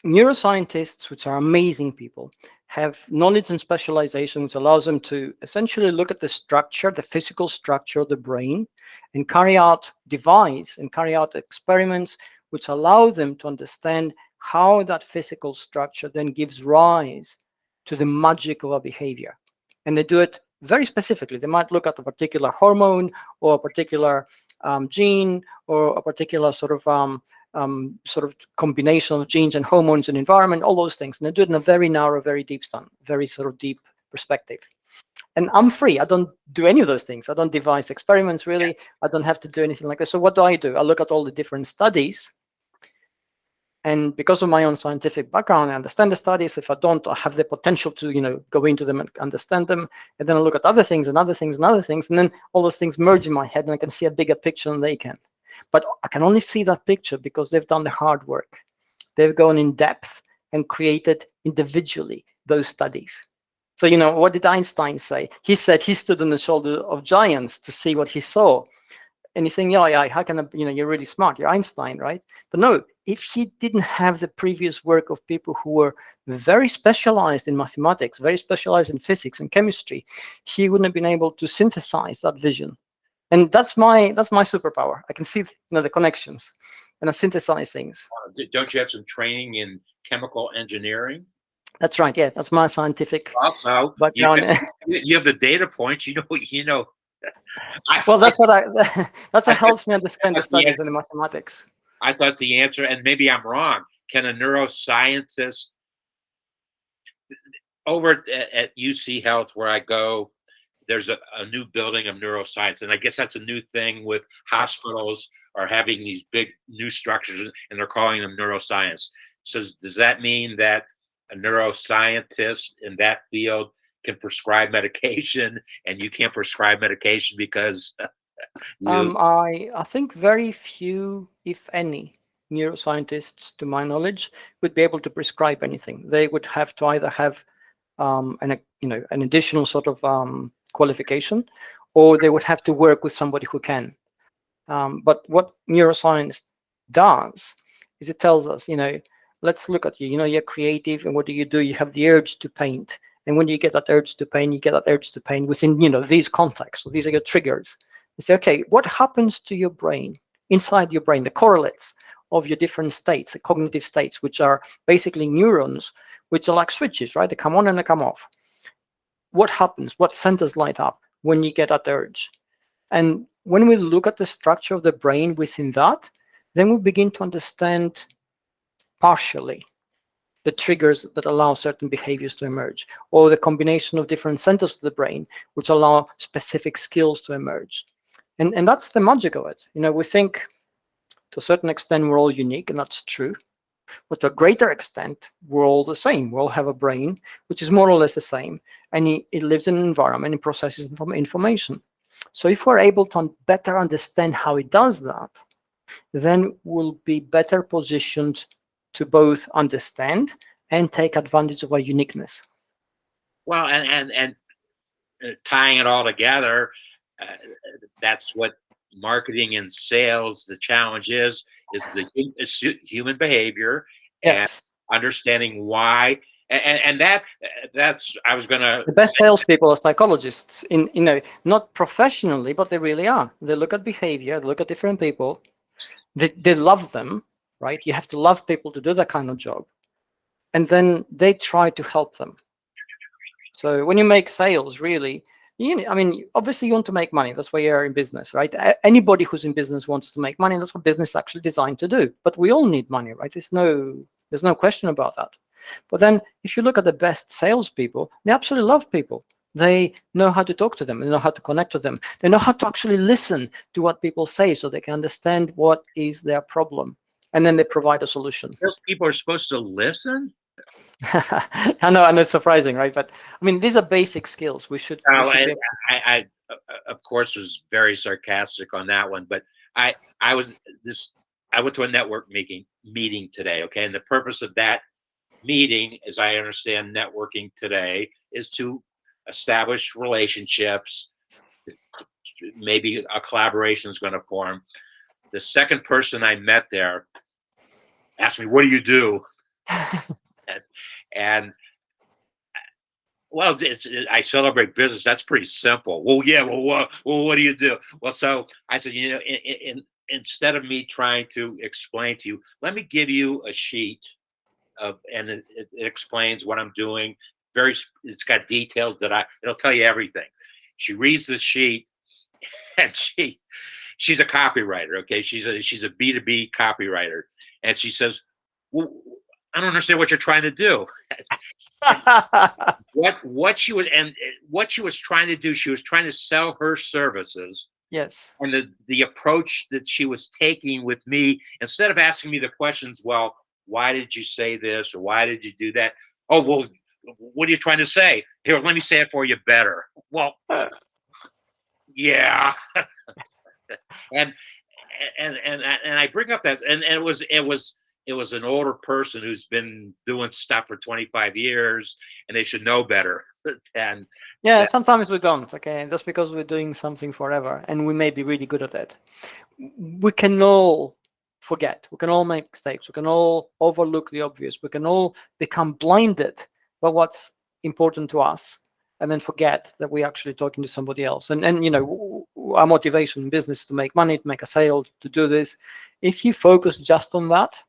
neuroscientists, which are amazing people, have knowledge and specialization which allows them to essentially look at the structure, the physical structure of the brain, and carry out experiments which allow them to understand how that physical structure then gives rise to the magic of a behavior. And they do it very specifically. They might look at a particular hormone, or a particular gene, or a particular sort of combination of genes and hormones and environment, all those things. And they do it in a very narrow, very deep very sort of deep perspective. And I'm free. I don't do any of those things. I don't devise experiments, really. I don't have to do anything like that. So what do? I look at all the different studies. And because of my own scientific background, I understand the studies. If I don't, I have the potential to, go into them and understand them. And then I look at other things and other things and other things. And then all those things merge in my head, and I can see a bigger picture than they can. But I can only see that picture because they've done the hard work. They've gone in depth and created individually those studies. So, what did Einstein say? He said he stood on the shoulder of giants to see what he saw. And you think, yeah, how can I, you're really smart, you're Einstein, right? But no, if he didn't have the previous work of people who were very specialized in mathematics, very specialized in physics and chemistry, he wouldn't have been able to synthesize that vision. And that's my superpower. I can see the connections, and I synthesize things. Don't you have some training in chemical engineering? That's right. Yeah, that's my scientific Also, background. you have the data points. Well, that's what I helps me understand the thought the studies answer, and the mathematics. I thought the answer, and maybe I'm wrong. Can a neuroscientist over at UC Health, where I go, there's a new building of neuroscience, and I guess that's a new thing with hospitals are having these big new structures, and they're calling them neuroscience. So does that mean that a neuroscientist in that field can prescribe medication, and you can't prescribe medication because you? I think very few, if any, neuroscientists, to my knowledge, would be able to prescribe anything. They would have to either have an additional sort of qualification, or they would have to work with somebody who can. But what neuroscience does is it tells us, let's look at you. You're creative, and what do? You have the urge to paint, and when you get that urge to paint, you get that urge to paint within these contexts. So these are your triggers. You say, okay, what happens to your brain, inside your brain, the correlates of your different states, the cognitive states, which are basically neurons, which are like switches, right? They come on and they come off. What happens? What centers light up when you get that urge? And when we look at the structure of the brain within that, then we begin to understand partially the triggers that allow certain behaviors to emerge, or the combination of different centers of the brain which allow specific skills to emerge. And that's the magic of it. We think to a certain extent we're all unique, and that's true. But to a greater extent, we're all the same. We all have a brain which is more or less the same, and it lives in an environment and processes information. So if we're able to better understand how it does that, then we'll be better positioned to both understand and take advantage of our uniqueness. Well, and tying it all together, uh, that's what marketing and sales, the challenge is human behavior and Yes. understanding why. And that's I was gonna The best salespeople are psychologists, not professionally, but they really are. They look at behavior, they look at different people, they love them, right? You have to love people to do that kind of job. And then they try to help them. So when you make sales, really, obviously you want to make money. That's why you're in business, right? Anybody who's in business wants to make money. That's what business is actually designed to do. But we all need money, right? There's no question about that. But then if you look at the best salespeople, they absolutely love people. They know how to talk to them. They know how to connect to them. They know how to actually listen to what people say so they can understand what is their problem. And then they provide a solution. those people are supposed to listen. I know, and it's surprising, right? But these are basic skills. We should be able to. I of course was very sarcastic on that one, but I was this. I went to a network meeting today. Okay, and the purpose of that meeting, as I understand networking today, is to establish relationships. Maybe a collaboration is going to form. The second person I met there asked me, "What do you do?" and well, I celebrate business. That's pretty simple. Well, yeah. Well, what do you do? Well, so I said, instead of me trying to explain to you, let me give you a sheet and it explains what I'm doing. It's got details it'll tell you everything. She reads the sheet, and she's a copywriter. Okay, she's a B2B copywriter, and she says, "Well, I don't understand what you're trying to do." what she was trying to do, she was trying to sell her services. Yes. And the approach that she was taking with me, instead of asking me the questions, well, why did you say this, or why did you do that? Oh, well, what are you trying to say? Here, let me say it for you better. Well, yeah. and I bring up that, and it was an older person who's been doing stuff for 25 years, and they should know better. And yeah, sometimes we don't. Okay, that's because we're doing something forever, and we may be really good at it. We can all forget. We can all make mistakes. We can all overlook the obvious. We can all become blinded by what's important to us, and then forget that we're actually talking to somebody else. And our motivation in business is to make money, to make a sale, to do this. If you focus just on that,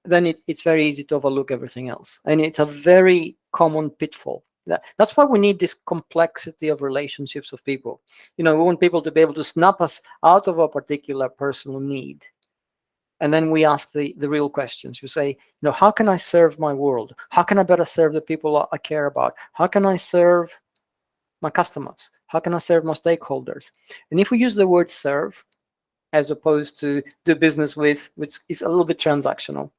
then it's very easy to overlook everything else. And it's a very common pitfall. That's why we need this complexity of relationships of people. We want people to be able to snap us out of a particular personal need. And then we ask the real questions. You say, how can I serve my world? How can I better serve the people I care about? How can I serve my customers? How can I serve my stakeholders? And if we use the word serve as opposed to do business with, which is a little bit transactional,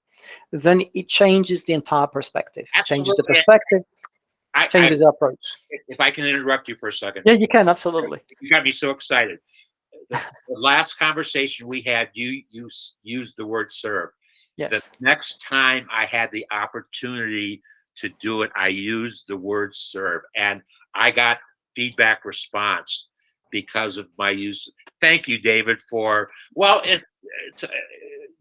then it changes the entire perspective. Changes the Absolutely. perspective, changes the approach. If I can interrupt you for a second. Yeah, you can, absolutely. You got me so excited. The last conversation we had, you used the word serve. The Yes. next time I had the opportunity to do it, I used the word serve, and I got feedback response because of my use. Thank you, David, for, well,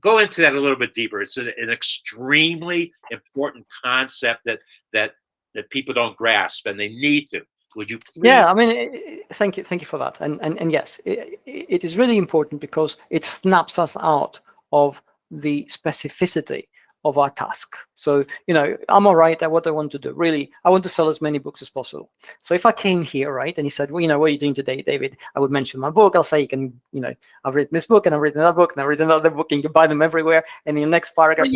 go into that a little bit deeper. It's an extremely important concept that people don't grasp, and they need to. Would you please? Yeah, I mean, thank you for that. And yes, it is really important because it snaps us out of the specificity of our task. So, I'm all right at what I want to do. Really, I want to sell as many books as possible. So if I came here, right, and he said, well, what are you doing today, David? I would mention my book. I'll say, you can, I've written this book and I've written that book and I've written another book and you can buy them everywhere. And in the next paragraph, I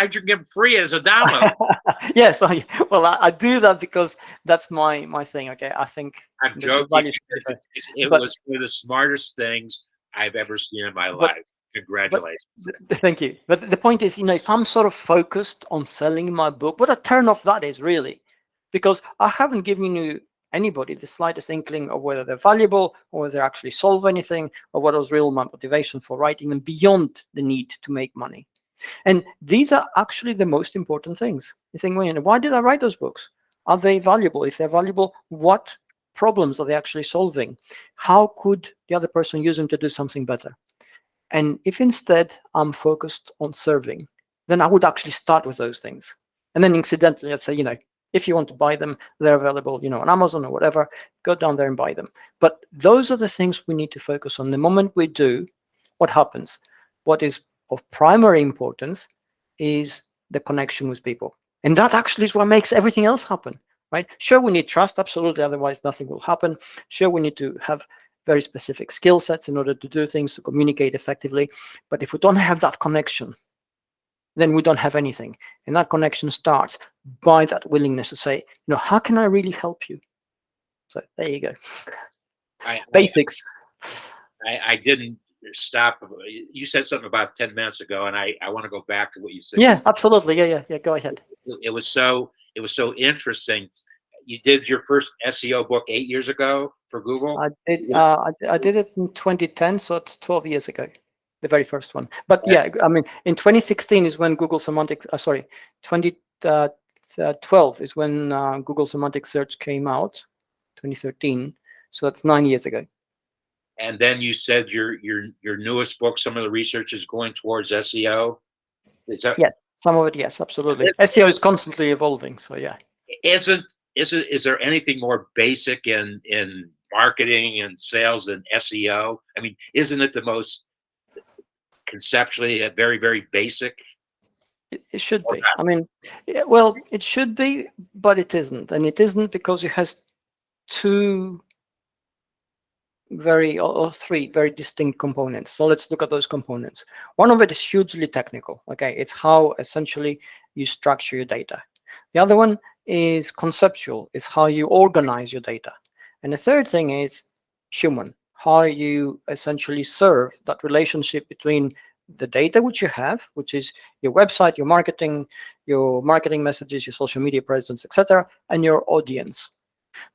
should give them free as a download. Yes, I do that because that's my thing. Okay, I think I'm joking. It was one of the smartest things I've ever seen in my life. Congratulations. Thank you. But the point is, if I'm sort of focused on selling my book, what a turn off that is, really, because I haven't given you anybody the slightest inkling of whether they're valuable or whether they actually solve anything or what was real my motivation for writing them beyond the need to make money. And these are actually the most important things. You think, well, why did I write those books? Are they valuable? If they're valuable, what problems are they actually solving? How could the other person use them to do something better? And if instead I'm focused on serving, then I would actually start with those things. And then incidentally, let's say, if you want to buy them, they're available, on Amazon or whatever, go down there and buy them. But those are the things we need to focus on. The moment we do, what happens? What is of primary importance is the connection with people. And that actually is what makes everything else happen, right? Sure, we need trust, absolutely, otherwise nothing will happen. Sure, we need to have very specific skill sets in order to do things, to communicate effectively. But if we don't have that connection, then we don't have anything. And that connection starts by that willingness to say, how can I really help you? So there you go. Basics. I didn't stop. You said something about 10 minutes ago, and I want to go back to what you said. Yeah, absolutely. Yeah. Go ahead. It was so interesting. You did your first SEO book 8 years ago for Google. I did it in 2010, so it's 12 years ago, the very first one. But yeah, I mean, in 2016 is when Google Semantic. 2012 is when Google Semantic Search came out. 2013, so that's 9 years ago. And then you said your newest book, some of the research is going towards SEO. Yeah, some of it, yes, absolutely. SEO is constantly evolving, so yeah. Is there anything more basic in marketing and sales than SEO? I mean, isn't it the most conceptually very, very basic? It should be. I mean, well, it should be, but it isn't. And it isn't because it has three very distinct components. So let's look at those components. One of it is hugely technical. Okay, it's how essentially you structure your data. The other one is conceptual. It's how you organize your data. And the third thing is human, how you essentially serve that relationship between the data which you have, which is your website, your marketing messages, your social media presence, etc., and your audience.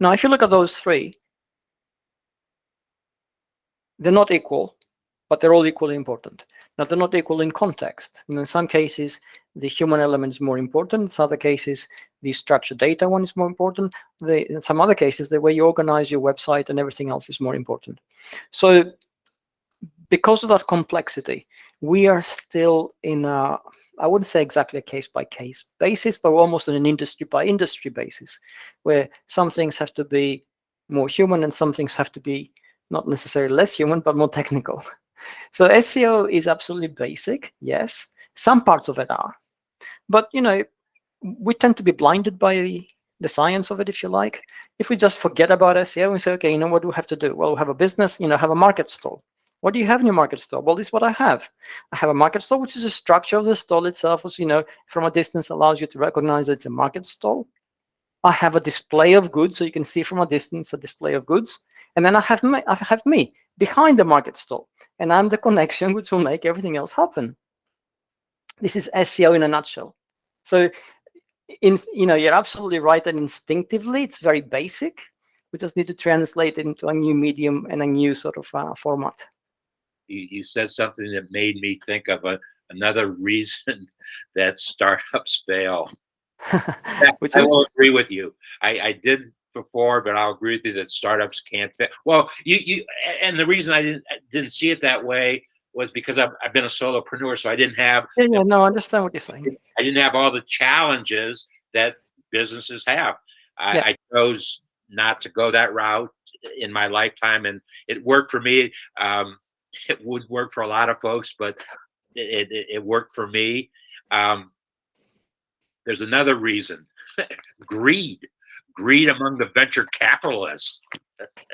Now, if you look at those three, they're not equal, but they're all equally important. Now, they're not equal in context. In some cases, the human element is more important. In some other cases, the structured data one is more important. In some other cases, the way you organize your website and everything else is more important. So because of that complexity, we are still in a, I wouldn't say exactly a case-by-case basis, but almost on an industry-by-industry basis, where some things have to be more human and some things have to be not necessarily less human, but more technical. So SEO is absolutely basic, yes. Some parts of it are. But, we tend to be blinded by the science of it, if you like. If we just forget about SEO and say, okay, what do we have to do? Well, we have a business, have a market stall. What do you have in your market stall? Well, this is what I have. I have a market stall, which is a structure of the stall itself, which, from a distance allows you to recognize it's a market stall. I have a display of goods, so you can see from a distance a display of goods. And then I have me behind the market stall. And I'm the connection which will make everything else happen. This is SEO in a nutshell. So you're absolutely right that instinctively it's very basic. We just need to translate it into a new medium and a new sort of format. You said something that made me think of another reason that startups fail. Which I is, will agree with you. I did before, but I'll agree with you that startups can't fail. Well, and the reason I didn't see it that way was because I've been a solopreneur, so I didn't have no, I understand what you're saying. I didn't have all the challenges that businesses have. I chose not to go that route in my lifetime, and it worked for me. It would work for a lot of folks, but it worked for me. There's another reason: greed, greed among the venture capitalists.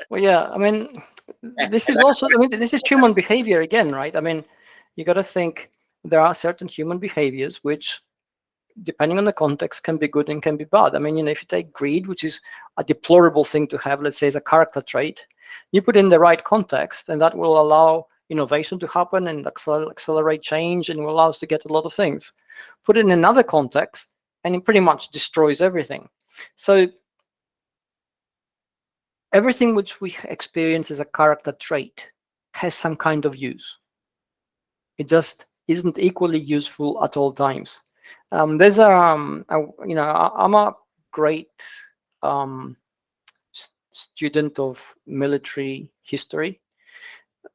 Well, yeah, I mean, this is also, I mean, this is human behavior again, right? I mean, you got to think there are certain human behaviors which, depending on the context, can be good and can be bad. I mean, if you take greed, which is a deplorable thing to have, let's say, as a character trait, you put in the right context, and that will allow innovation to happen and accelerate change, and will allow us to get a lot of things. Put it in another context, and it pretty much destroys everything. So everything which we experience as a character trait has some kind of use. It just isn't equally useful at all times. I'm a great student of military history.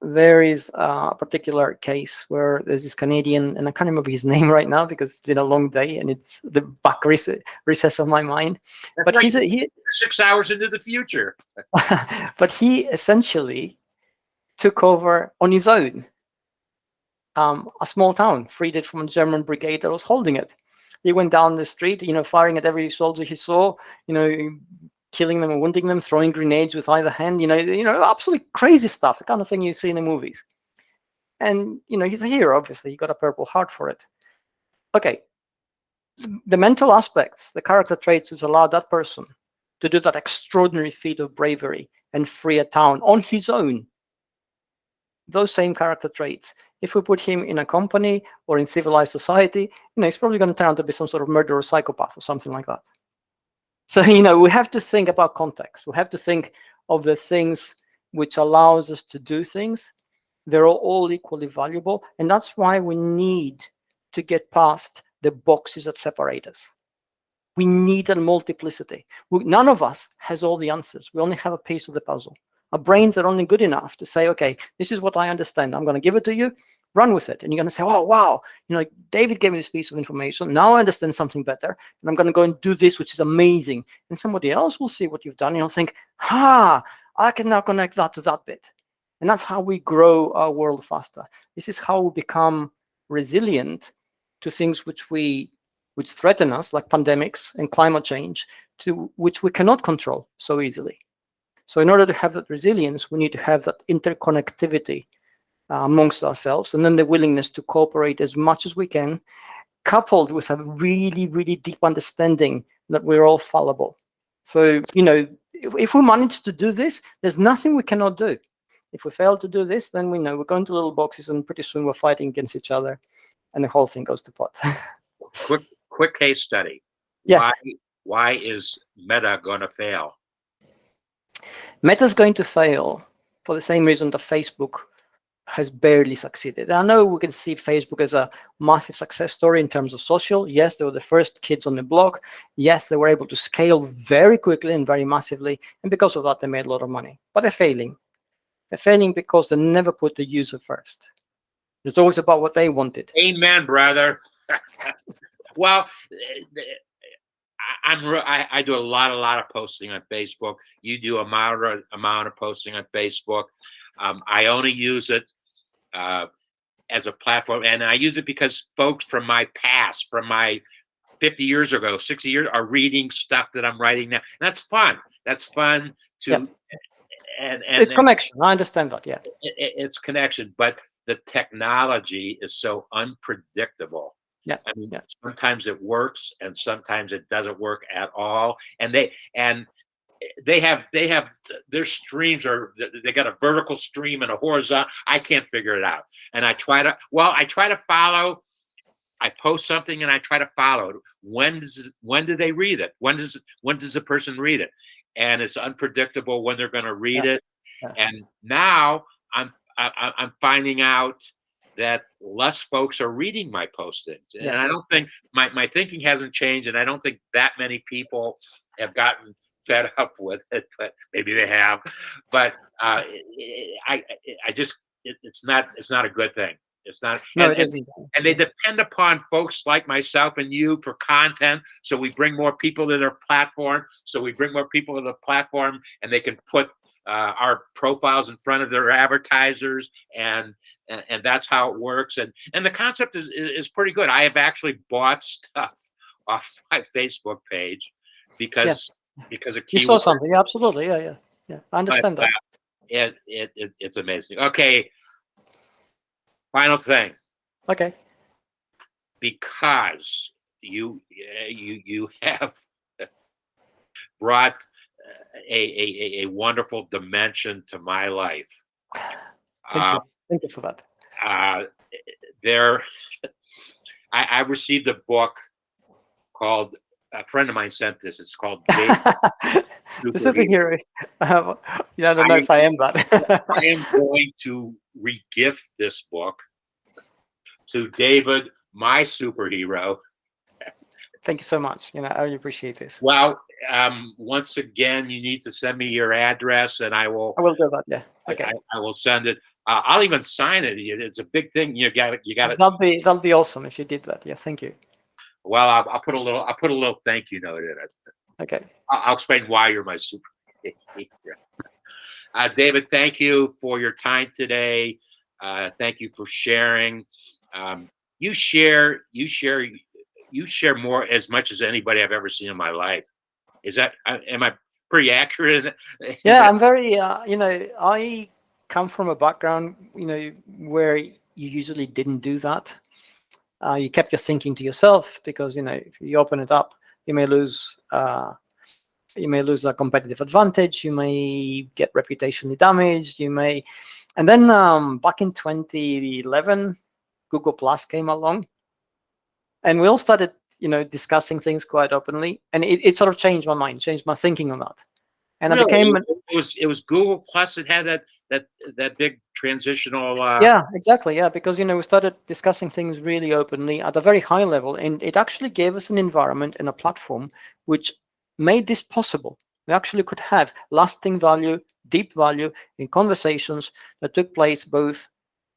There is a particular case where there's this Canadian, and I can't remember his name right now because it's been a long day and it's the back recess of my mind. That's but like he 6 hours into the future. but he essentially took over on his own a small town, freed it from a German brigade that was holding it. He went down the street, firing at every soldier he saw, killing them and wounding them, throwing grenades with either hand, absolutely crazy stuff, the kind of thing you see in the movies. And, he's a hero, obviously. He got a Purple Heart for it. Okay. The mental aspects, the character traits which allowed that person to do that extraordinary feat of bravery and free a town on his own, those same character traits, if we put him in a company or in civilized society, he's probably going to turn out to be some sort of murderer or psychopath or something like that. So, we have to think about context. We have to think of the things which allows us to do things. They're all equally valuable. And that's why we need to get past the boxes that separate us. We need a multiplicity. None of us has all the answers. We only have a piece of the puzzle. Our brains are only good enough to say, okay, this is what I understand. I'm going to give it to you, run with it. And you're going to say, oh, wow, David gave me this piece of information. Now I understand something better. And I'm going to go and do this, which is amazing. And somebody else will see what you've done. And you'll think, I can now connect that to that bit. And that's how we grow our world faster. This is how we become resilient to things which threaten us, like pandemics and climate change, to which we cannot control so easily. So in order to have that resilience, we need to have that interconnectivity amongst ourselves, and then the willingness to cooperate as much as we can, coupled with a really, really deep understanding that we're all fallible. So, if we manage to do this, there's nothing we cannot do. If we fail to do this, then we know we're going to little boxes, and pretty soon we're fighting against each other, and the whole thing goes to pot. Quick case study. Yeah. Why is Meta going to fail? Meta's going to fail for the same reason that Facebook has barely succeeded. I know we can see Facebook as a massive success story in terms of social. Yes, they were the first kids on the block. Yes, they were able to scale very quickly and very massively. And because of that, they made a lot of money. But they're failing. They're failing because they never put the user first. It's always about what they wanted. Amen, brother. Well, I do a lot of posting on Facebook. You do a moderate amount of posting on Facebook. I only use it as a platform, and I use it because folks from my past, from my 50 years ago, 60 years, are reading stuff that I'm writing now. And that's fun. That's fun to. Yeah. And it's connection. I understand that. Yeah. It's connection, but the technology is so unpredictable. Yeah. I mean, Yeah. sometimes it works and sometimes it doesn't work at all. And they have their streams are, they got a vertical stream and a horizontal. I can't figure it out. And I try to follow. I post something and I try to follow it. When do they read it? When does the person read it? And it's unpredictable when they're going to read Yeah. it. Yeah. And now I'm finding out that less folks are reading my postings, and Yeah. I don't think my thinking hasn't changed, and I don't think that many people have gotten fed up with it, but maybe they have. But I just it's not a good thing. It's not, No, it isn't. and they depend upon folks like myself and you for content. So we bring more people to their platform. So we bring more people to the platform, and they can put our profiles in front of their advertisers, and that's how it works. And the concept is pretty good. I have actually bought stuff off my Facebook page because Yes. because of You saw keyword. something. Yeah, absolutely. Yeah. Yeah. Yeah. I But understand that. it's amazing. Okay, final thing. Okay. Because you have brought a wonderful dimension to my life. Thank Uh, you. Thank you for that. uh, there, I received a book called, a friend of mine sent this. It's called David The Superhero. superhero. Yeah, I don't know I if I am that. I am going to regift this book to David, my superhero. Thank you so much. I really appreciate this. Well, once again, you need to send me your address, and I will. I will do that. Yeah. I, Okay. I, I will send it. I'll even sign it. It's a big thing. You got it. You got it. That'll be awesome if you did that. Yeah. Thank you. Well, I'll put a little. I'll put a little thank you note in it. Okay. I'll explain why you're my super. David, thank you for your time today. Thank you for sharing. Um, you share. You share. You share more as much as anybody I've ever seen in my life. Is that? Am I pretty accurate? In Yeah, that? I'm very. I come from a background, where you usually didn't do that. You kept your thinking to yourself because if you open it up, you may lose. You may lose a competitive advantage. You may get reputationally damaged. And then back in 2011, Google Plus came along, and we all started, discussing things quite openly, and it sort of changed my mind, changed my thinking on that, and I Really? became. It was Google Plus that had that big transitional. Yeah, exactly. Yeah, because we started discussing things really openly at a very high level, and it actually gave us an environment and a platform which made this possible. We actually could have lasting value, deep value in conversations that took place both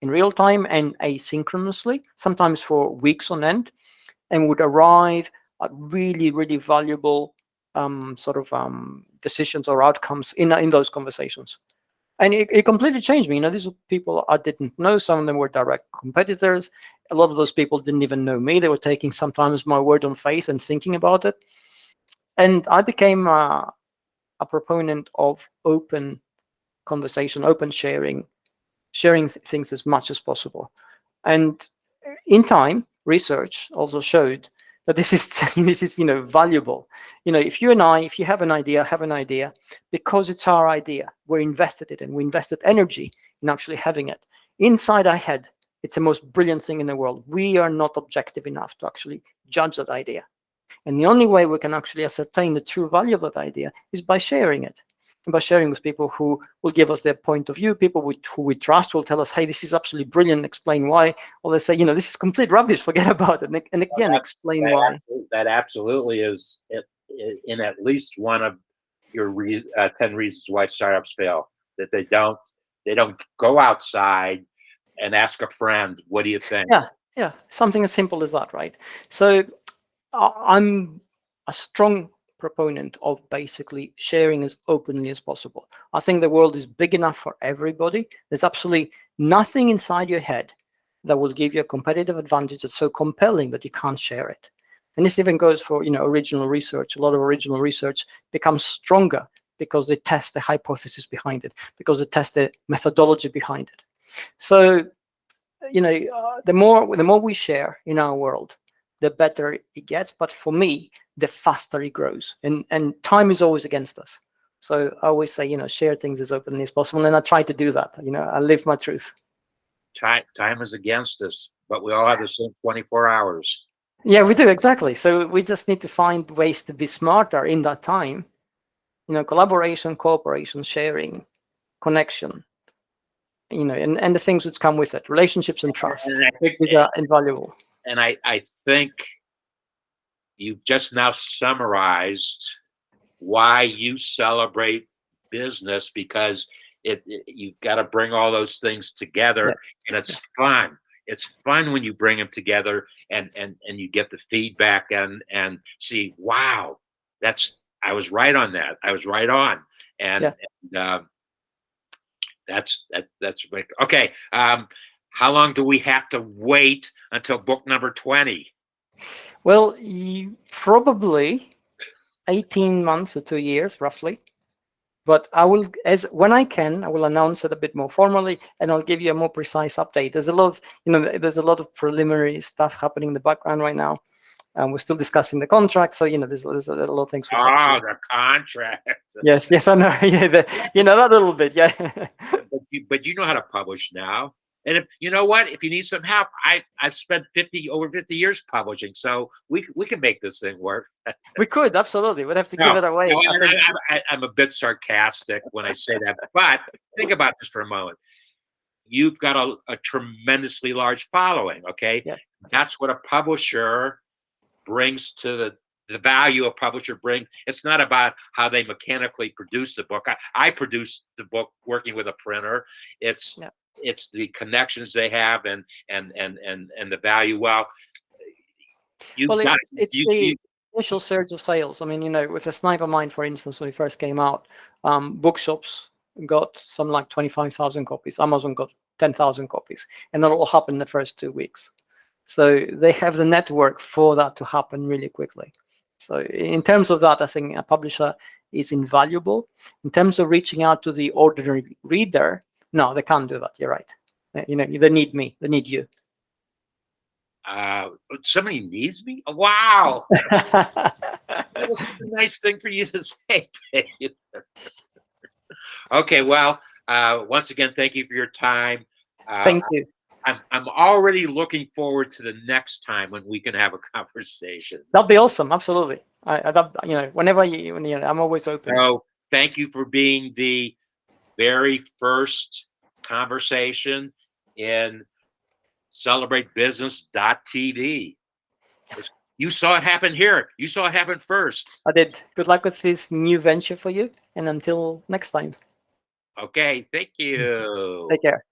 in real time and asynchronously, sometimes for weeks on end, and would arrive at really, really valuable decisions or outcomes in those conversations. And it completely changed me. These are people I didn't know. Some of them were direct competitors. A lot of those people didn't even know me. They were taking sometimes my word on faith and thinking about it. And I became a proponent of open conversation, open sharing things as much as possible. And in time, research also showed that this is this is valuable. If you have an idea because it's our idea. We're invested in it, and we invested energy in actually having it inside our head. It's the most brilliant thing in the world. We are not objective enough to actually judge that idea, and the only way we can actually ascertain the true value of that idea is by sharing it. And by sharing with people who will give us their point of view, people who we trust will tell us, hey, this is absolutely brilliant, explain why. Or they say, this is complete rubbish, forget about it. And Well, again, explain why. that absolutely is in at least one of your 10 reasons why startups fail. That they don't go outside and ask a friend, what do you think? Yeah, something as simple as that, right? So I'm a strong proponent of basically sharing as openly as possible. I think the world is big enough for everybody. There's absolutely nothing inside your head that will give you a competitive advantage that's so compelling that you can't share it. And this even goes for original research. A lot of original research becomes stronger because they test the hypothesis behind it, because they test the methodology behind it. So the more we share in our world, the better it gets. But for me, the faster it grows. And time is always against us. So I always say, share things as openly as possible. And I try to do that. I live my truth. Time is against us, but we all have the same 24 hours. Yeah, we do, exactly. So we just need to find ways to be smarter in that time. Collaboration, cooperation, sharing, connection, and the things which come with it, relationships and trust. And I think, These are invaluable. and I think you've just now summarized why you celebrate business, because you've got to bring all those things together, and it's fun. It's fun when you bring them together and you get the feedback and see, wow, I was right on that. I was right on. And that's okay. How long do we have to wait until book number 20? Well, probably 18 months or 2 years, roughly. But I will, when I can, I will announce it a bit more formally, and I'll give you a more precise update. There's a lot, there's a lot of preliminary stuff happening in the background right now, and we're still discussing the contract. So there's a lot of things. Oh, the contract. Yes, I know. Yeah, that little bit. Yeah. but you know how to publish now. And if you know what, if you need some help, I've spent over 50 years publishing, so we can make this thing work. We could, absolutely. We'd have to give it away. No, I'm a bit sarcastic when I say that, but think about this for a moment. You've got a tremendously large following. Okay, that's what a publisher brings to the value a publisher brings. It's not about how they mechanically produce the book. I produce the book working with a printer. It's the connections they have and the value. Well, it's the initial surge of sales. I mean, with a Sniper Mind, for instance, when it first came out, bookshops got something like 25,000 copies. Amazon got 10,000 copies, and that all happened in the first 2 weeks. So they have the network for that to happen really quickly. So in terms of that, I think a publisher is invaluable. In terms of reaching out to the ordinary reader, no, they can't do that. You're right. They need me. They need you. Somebody needs me? Wow. That was a nice thing for you to say. Okay, well, once again, thank you for your time. Thank you. I'm already looking forward to the next time when we can have a conversation. That'd be awesome. Absolutely. Whenever I'm always open. So thank you for being the very first conversation in celebratebusiness.tv. You saw it happen here. You saw it happen first. I did. Good luck with this new venture for you. And until next time. Okay. Thank you. Take care.